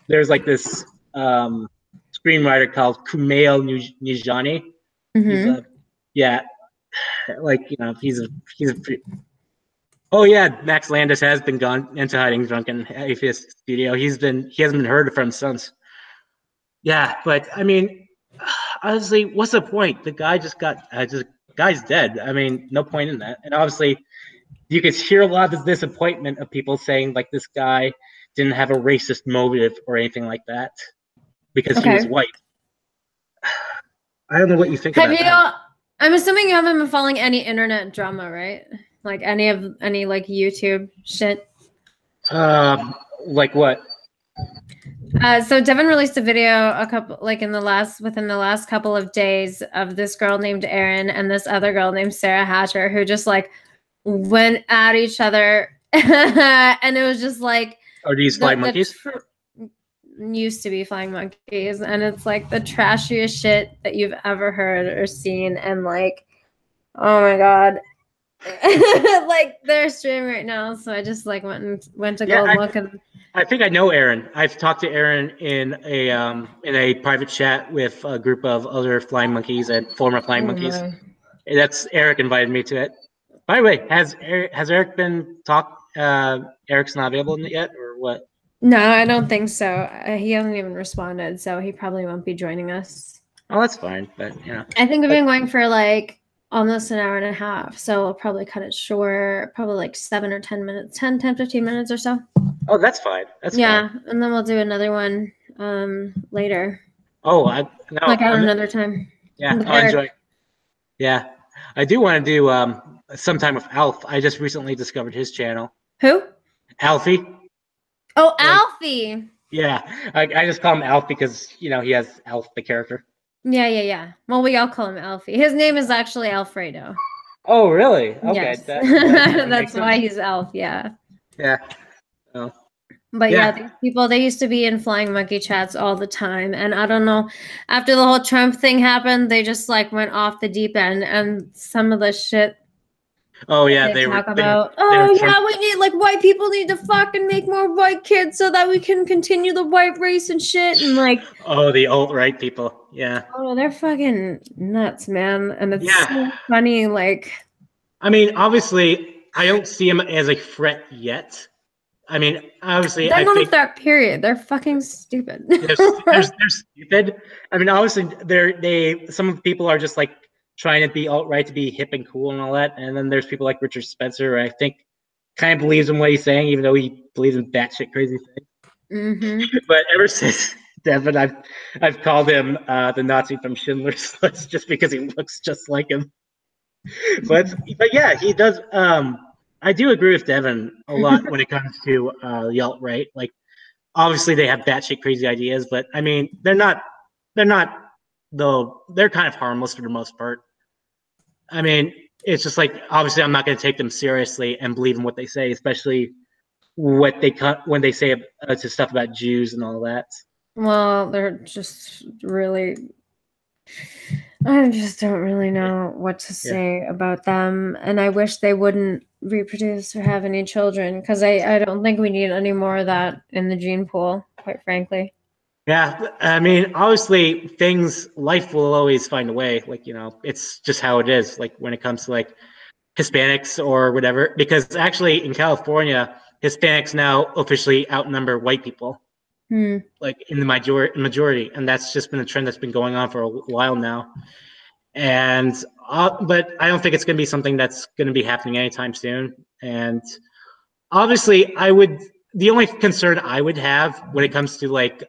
There's like this screenwriter called Kumail Nanjiani. He's like, you know, he's a Oh yeah, Max Landis has been gone into hiding, drunken atheist studio. He hasn't been heard from since. Yeah, but I mean, honestly, what's the point? The guy guy's dead. I mean, no point in that. And obviously, you could hear a lot of the disappointment of people saying like this guy didn't have a racist motive or anything like that because he was white. I don't know what you think about that. I'm assuming you haven't been following any internet drama, right? Like any like YouTube shit. Like what? So Devin released a video within the last couple of days of this girl named Erin and this other girl named Sarah Hatcher who just like went at each other, and it was just like, are these flying monkeys? Used to be flying monkeys, and it's like the trashiest shit that you've ever heard or seen, and like, oh my god. Like they're streaming right now, so I just like went to go look. And I think I know Aaron. I've talked to Aaron in a private chat with a group of other flying monkeys and former flying monkeys. That's Eric invited me to it. By the way, has Eric been talked? Eric's not available yet, or what? No, I don't think so. He hasn't even responded, so he probably won't be joining us. Oh, that's fine. But yeah, I think we've been going for like almost an hour and a half, so I'll probably cut it short, probably like 7 or 10 minutes, 10, 15 minutes or so. Oh, that's fine. That's fine. And then we'll do another one later. Oh, another time. Yeah, I'll enjoy. Yeah, I do want to do sometime with Alf. I just recently discovered his channel. Who? Alfie. Oh, Alfie. Yeah, I just call him Alf because he has Alf the character. Yeah. Well, we all call him Alfie. His name is actually Alfredo. Oh, really? Okay. Yes. That's why he's Alf. Yeah. Yeah. Oh. But yeah, these people, they used to be in flying monkey chats all the time. And I don't know, after the whole Trump thing happened, they just like went off the deep end, and some of the shit. Oh yeah, we need like white people need to fucking make more white kids so that we can continue the white race and shit, and like the alt-right people. Yeah. Oh, they're fucking nuts, man. And it's so funny, like, I mean, obviously I don't see them as a threat yet. I mean, obviously they're not a threat, period. They're fucking stupid. they're stupid. I mean, obviously some of the people are just like trying to be alt-right to be hip and cool and all that, and then there's people like Richard Spencer, who I think kind of believes in what he's saying, even though he believes in batshit crazy things. Mm-hmm. But ever since Devin, I've called him the Nazi from Schindler's List just because he looks just like him. But yeah, he does. I do agree with Devin a lot when it comes to the alt-right. Like, obviously they have batshit crazy ideas, but I mean, they're not. Though they're kind of harmless for the most part. I mean, it's just like, obviously I'm not going to take them seriously and believe in what they say, especially when they say to stuff about Jews and all that. Well, they're just really, I just don't really know what to say about them, and I wish they wouldn't reproduce or have any children, because I don't think we need any more of that in the gene pool, quite frankly. Yeah, I mean, obviously life will always find a way. Like, it's just how it is. Like when it comes to like Hispanics or whatever, because actually in California, Hispanics now officially outnumber white people. Like in the majority, and that's just been a trend that's been going on for a while now. And but I don't think it's going to be something that's going to be happening anytime soon. And obviously, the only concern I would have when it comes to like,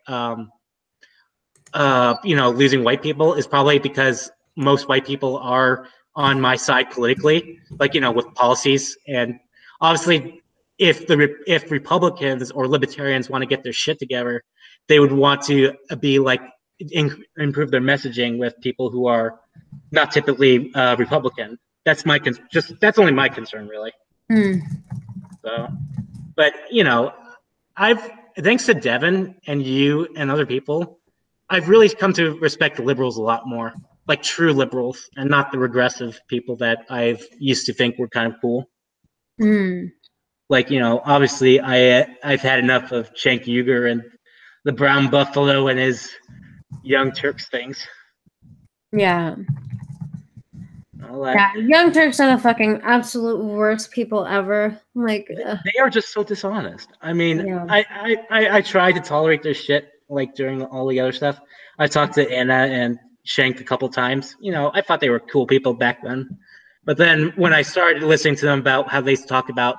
losing white people is probably because most white people are on my side politically, like, with policies. And obviously, if Republicans or Libertarians want to get their shit together, they would want to be like improve their messaging with people who are not typically Republican. That's that's only my concern, really. So. But, thanks to Devin and you and other people, I've really come to respect liberals a lot more, like true liberals, and not the regressive people that I've used to think were kind of cool. Like, obviously I've had enough of Cenk Uygur and the Brown Buffalo and his Young Turks things. Yeah. all that. Yeah, Young Turks are the fucking absolute worst people ever. Like, they are just so dishonest. I mean, yeah. I tried to tolerate their shit like during all the other stuff. I talked to Anna and Shank a couple times. You know, I thought they were cool people back then. But then when I started listening to them about how they talk about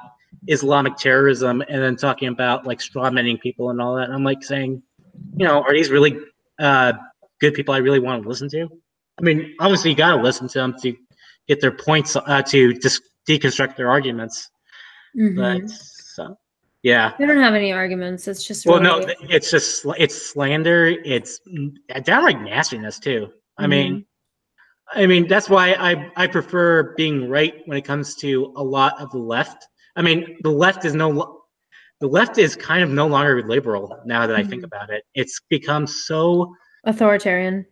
Islamic terrorism and then talking about like strawmanning people and all that, I'm like saying, you know, are these really good people I really want to listen to? I mean, obviously you got to listen to them to get their points to deconstruct their arguments. But yeah. They don't have any arguments. It's just Well, no, really. it's slander. It's downright nastiness too. I mean that's why I prefer being right when it comes to a lot of the left. I mean, the left is kind of no longer liberal now that I think about it. It's become so Authoritarian,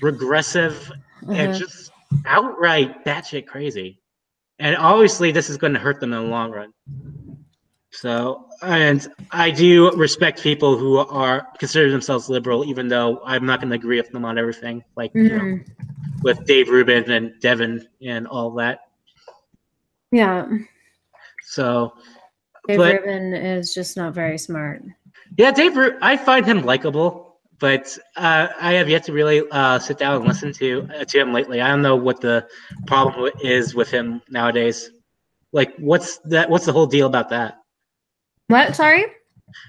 regressive, and just outright batshit crazy. And obviously, this is going to hurt them in the long run. So, and I do respect people who are consider themselves liberal, even though I'm not going to agree with them on everything. Like you know, with Dave Rubin and Devin and all that. Yeah. So, Dave Rubin is just not very smart. Yeah, Dave Rubin, I find him likable, but I have yet to really sit down and listen to him lately. I don't know what the problem is with him nowadays. Like, what's the whole deal about that? What? Sorry?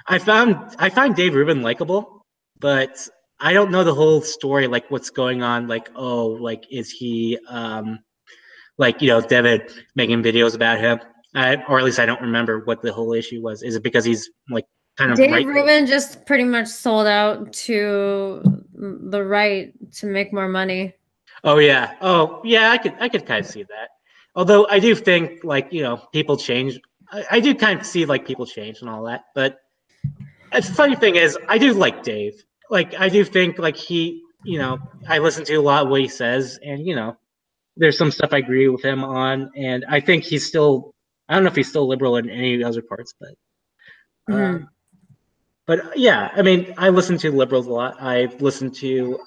I find Dave Rubin likable, but I don't know the whole story, like what's going on. Like, oh, like is he like you know, Devin making videos about him? Or at least I don't remember what the whole issue was. Is it because he's like kind of Dave Rubin just pretty much sold out to the right to make more money. Oh yeah. I could kind of see that. Although I do think like, you know, people change. I do kind of see like people change and all that. But the funny thing is I do like Dave. Like I do think like he, you know, I listen to a lot of what he says and you know, there's some stuff I agree with him on and I think he's still I don't know if he's still liberal in any other parts, but yeah, I mean, I listen to liberals a lot. I listen to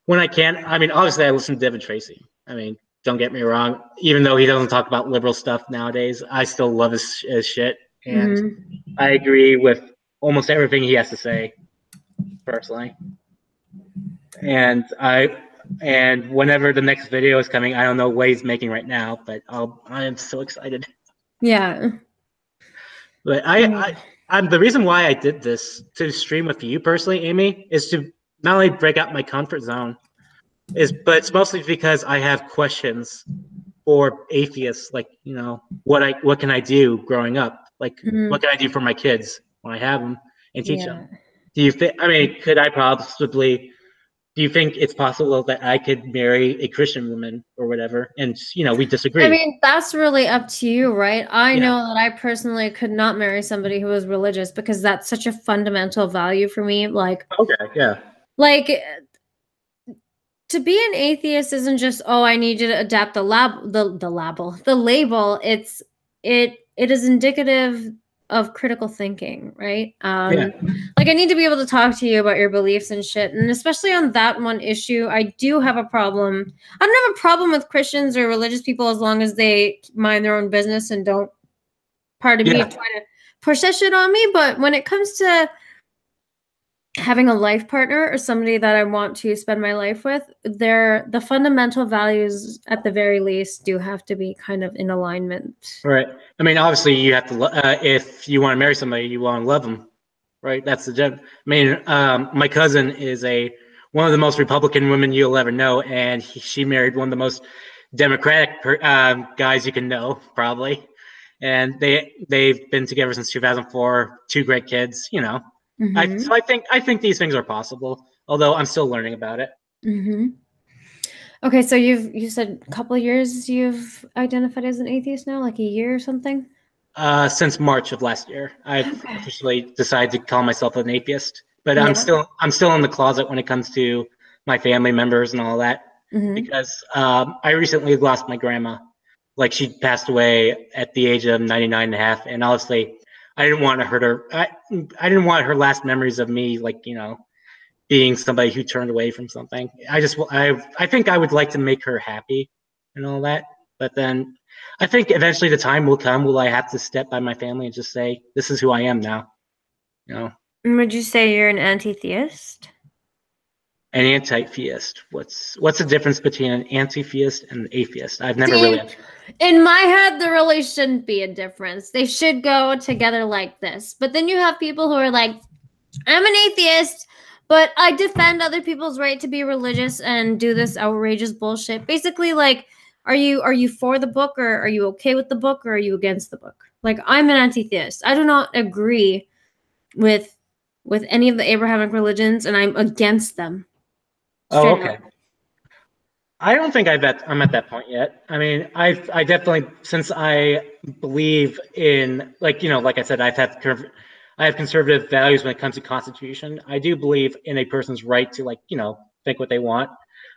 when I can. I mean, obviously, I listen to Devin Tracy. I mean, don't get me wrong. Even though he doesn't talk about liberal stuff nowadays, I still love his shit, and I agree with almost everything he has to say, personally. And whenever the next video is coming, I don't know what he's making right now, but I am so excited. Yeah. But I'm the reason why I did this to stream with you personally, Amy, is to not only break out my comfort zone, but it's mostly because I have questions for atheists, like you know, what can I do growing up? Like, what can I do for my kids when I have them and teach them? Do you think? I mean, could I possibly? Do you think it's possible that I could marry a Christian woman or whatever? And you know, we disagree. I mean, that's really up to you, right? I know that I personally could not marry somebody who was religious because that's such a fundamental value for me. Like, okay, yeah, like to be an atheist isn't just, oh, I need you to adapt the label. It is indicative of critical thinking, right? Like I need to be able to talk to you about your beliefs and shit. And especially on that one issue, I do have a problem. I don't have a problem with Christians or religious people as long as they mind their own business and don't, pardon me, try to push that shit on me. But when it comes to having a life partner or somebody that I want to spend my life with, the fundamental values at the very least do have to be kind of in alignment. Right. I mean, obviously, you have to if you want to marry somebody, you want to love them, right? That's the I mean, my cousin is one of the most Republican women you'll ever know, and she married one of the most Democratic guys you can know, probably. And they've been together since 2004. Two great kids, you know. So I think these things are possible, although I'm still learning about it. Okay, so you said a couple of years you've identified as an atheist now, like a year or something? Since March of last year, I've officially decided to call myself an atheist. But I'm still in the closet when it comes to my family members and all that, because I recently lost my grandma. Like she passed away at the age of 99 and a half, and honestly, I didn't want to hurt her. I didn't want her last memories of me, like you know, being somebody who turned away from something. I think I would like to make her happy and all that. But then I think eventually the time will come will I have to step by my family and just say, this is who I am now. You know. Would you say you're an anti-theist? An anti-theist. What's the difference between an anti-theist and an atheist? I've never See, really. in my head, there really shouldn't be a difference. They should go together like this. But then you have people who are like, I'm an atheist, but I defend other people's right to be religious and do this outrageous bullshit. Basically, like, are you for the book, or are you okay with the book, or are you against the book? Like, I'm an anti-theist. I do not agree with any of the Abrahamic religions, and I'm against them. Oh, Straight okay. up. I don't think I'm at that point yet. I mean, I definitely, since I believe in, like, you know, like I said, I have conservative values when it comes to Constitution. I do believe in a person's right to, like, you know, think what they want.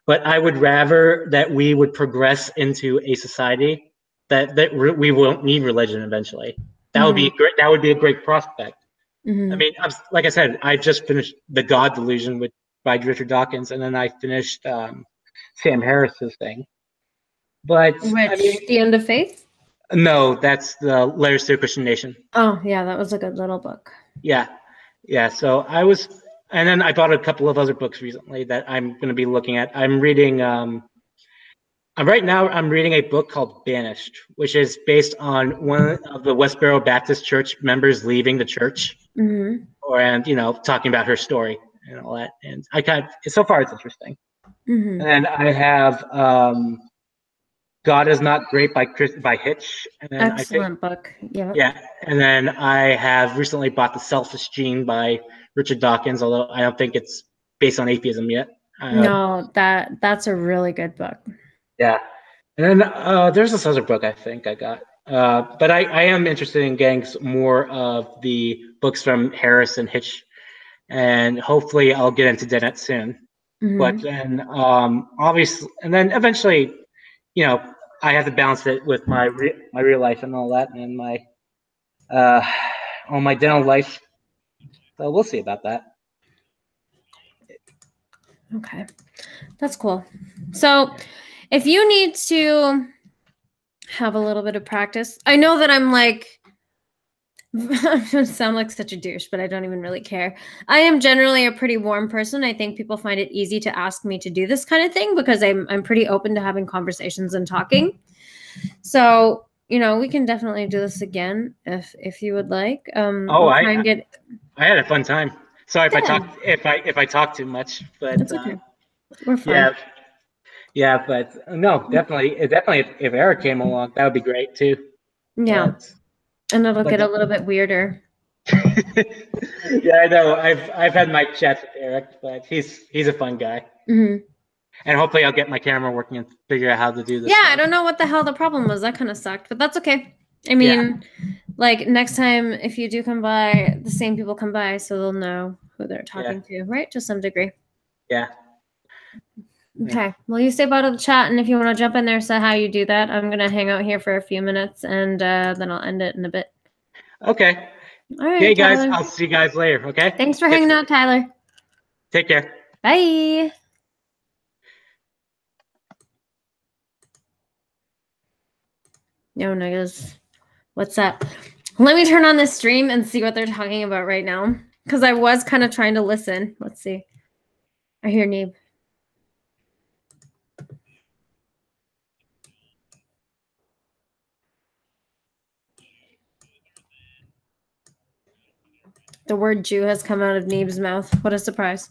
But I would rather that we would progress into a society we won't need religion eventually. That would be great. That would be a great prospect. I mean, like I said, I just finished The God Delusion by Richard Dawkins, and then I finished Sam Harris's thing. But I mean, Which, The End of Faith? no, that's the Letters to a Christian Nation. Oh, yeah, that was a good little book. Yeah, yeah. So I was, and then I bought a couple of other books recently that I'm going to be looking at. I'm reading. Right now, I'm reading a book called Banished, which is based on one of the Westboro Baptist Church members leaving the church, and you know, talking about her story and all that. And so far it's interesting. And I have God is Not Great by Hitch, and then Excellent book. yeah, and then I have recently bought The Selfish Gene by Richard Dawkins, although I don't think it's based on atheism yet. No, that's a really good book. Yeah, and then there's this other book I think I got, but I am interested in getting more of the books from Harris and Hitch, and hopefully I'll get into Dennett soon. But then obviously, and then eventually, you know, I have to balance it with my real life and all that, and my all my dental life. So we'll see about that. Okay, that's cool. So, if you need to have a little bit of practice, I know that I'm like, I'm gonna sound like such a douche, but I don't even really care. I am generally a pretty warm person. I think people find it easy to ask me to do this kind of thing because I'm pretty open to having conversations and talking. So, you know, we can definitely do this again if you would like. I'll try and get. I had a fun time. Sorry if I talk too much, but It's okay. We're fine. Yeah, but no, definitely if Eric came along, that would be great too. Yeah, and it'll get a little bit weirder. Yeah, I know. I've had my chats with Eric, but he's a fun guy. And hopefully I'll get my camera working and figure out how to do this. Yeah, I don't know what the hell the problem was. That kind of sucked, but that's okay. I mean, like next time if you do come by, the same people come by, so they'll know who they're talking to, right? To some degree. Yeah. Okay. Well, you stay part of the chat, and if you want to jump in there, say how you do that. I'm gonna hang out here for a few minutes, and then I'll end it in a bit. Okay. All right. Hey guys, I'll see you guys later. Okay. Thanks for hanging out, Tyler. Take care. Bye. Yo, niggas. What's up? Let me turn on this stream and see what they're talking about right now. Because I was kind of trying to listen. Let's see. I hear Neeb. The word Jew has come out of Neeb's mouth. What a surprise.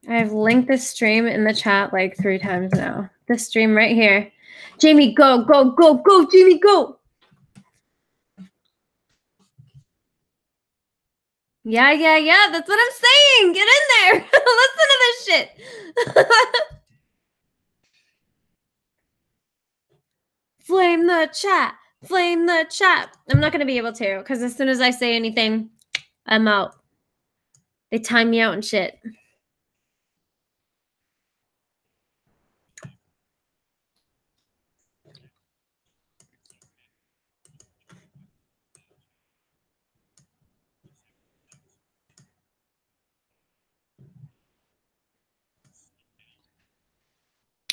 I've linked this stream in the chat like 3 times now. This stream right here. Jamie, go, go, go, go, Jamie, go. Yeah. That's what I'm saying. Get in there. Listen to this shit. Flame the chat. Flame the chat. I'm not going to be able to because as soon as I say anything, I'm out. They time me out and shit.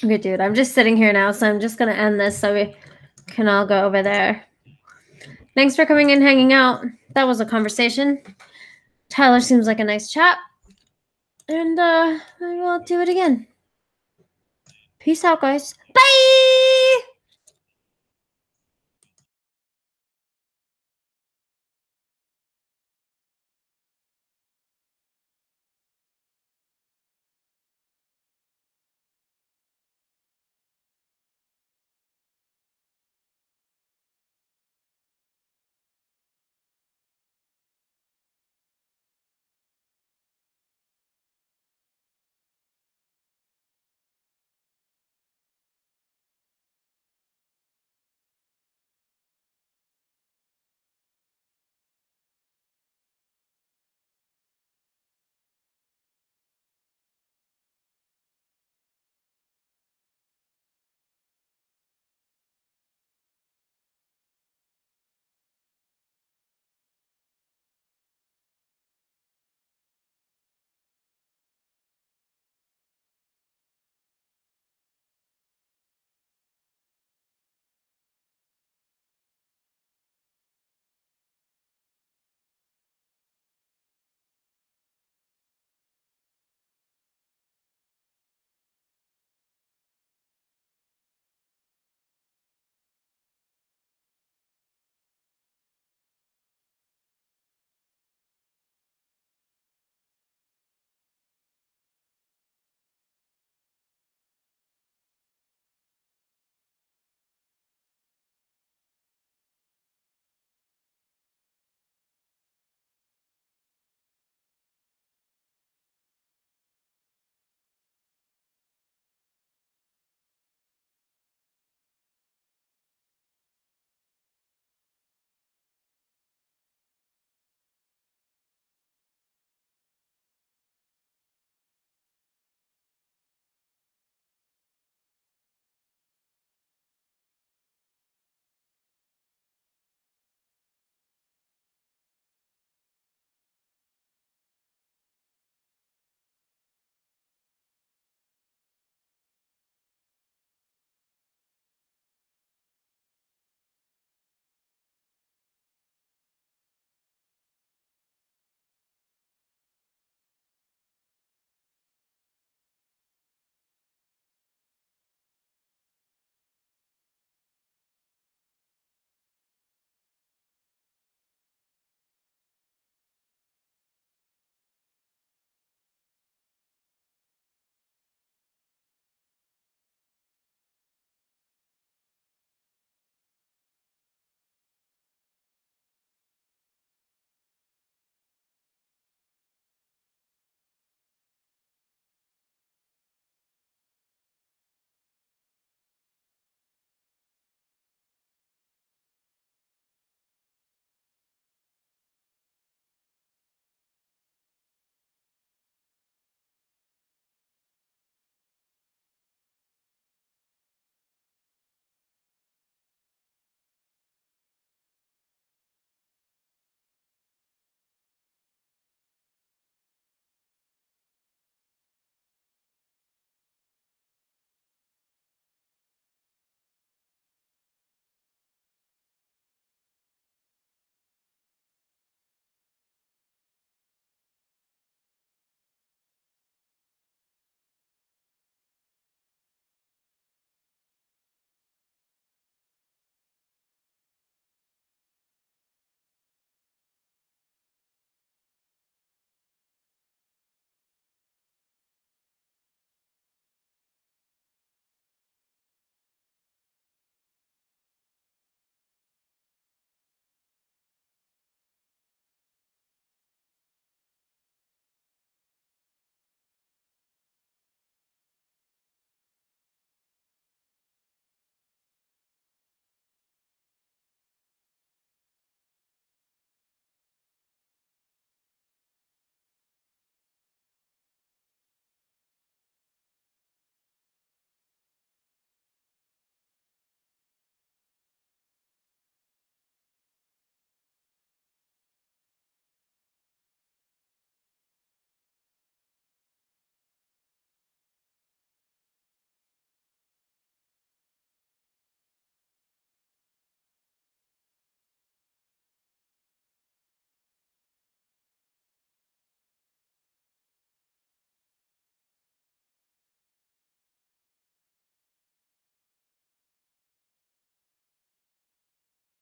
Okay, dude, I'm just sitting here now, so I'm just going to end this so we can all go over there. Thanks for coming and hanging out. That was a conversation. Tyler seems like a nice chap. And I will do it again. Peace out, guys. Bye!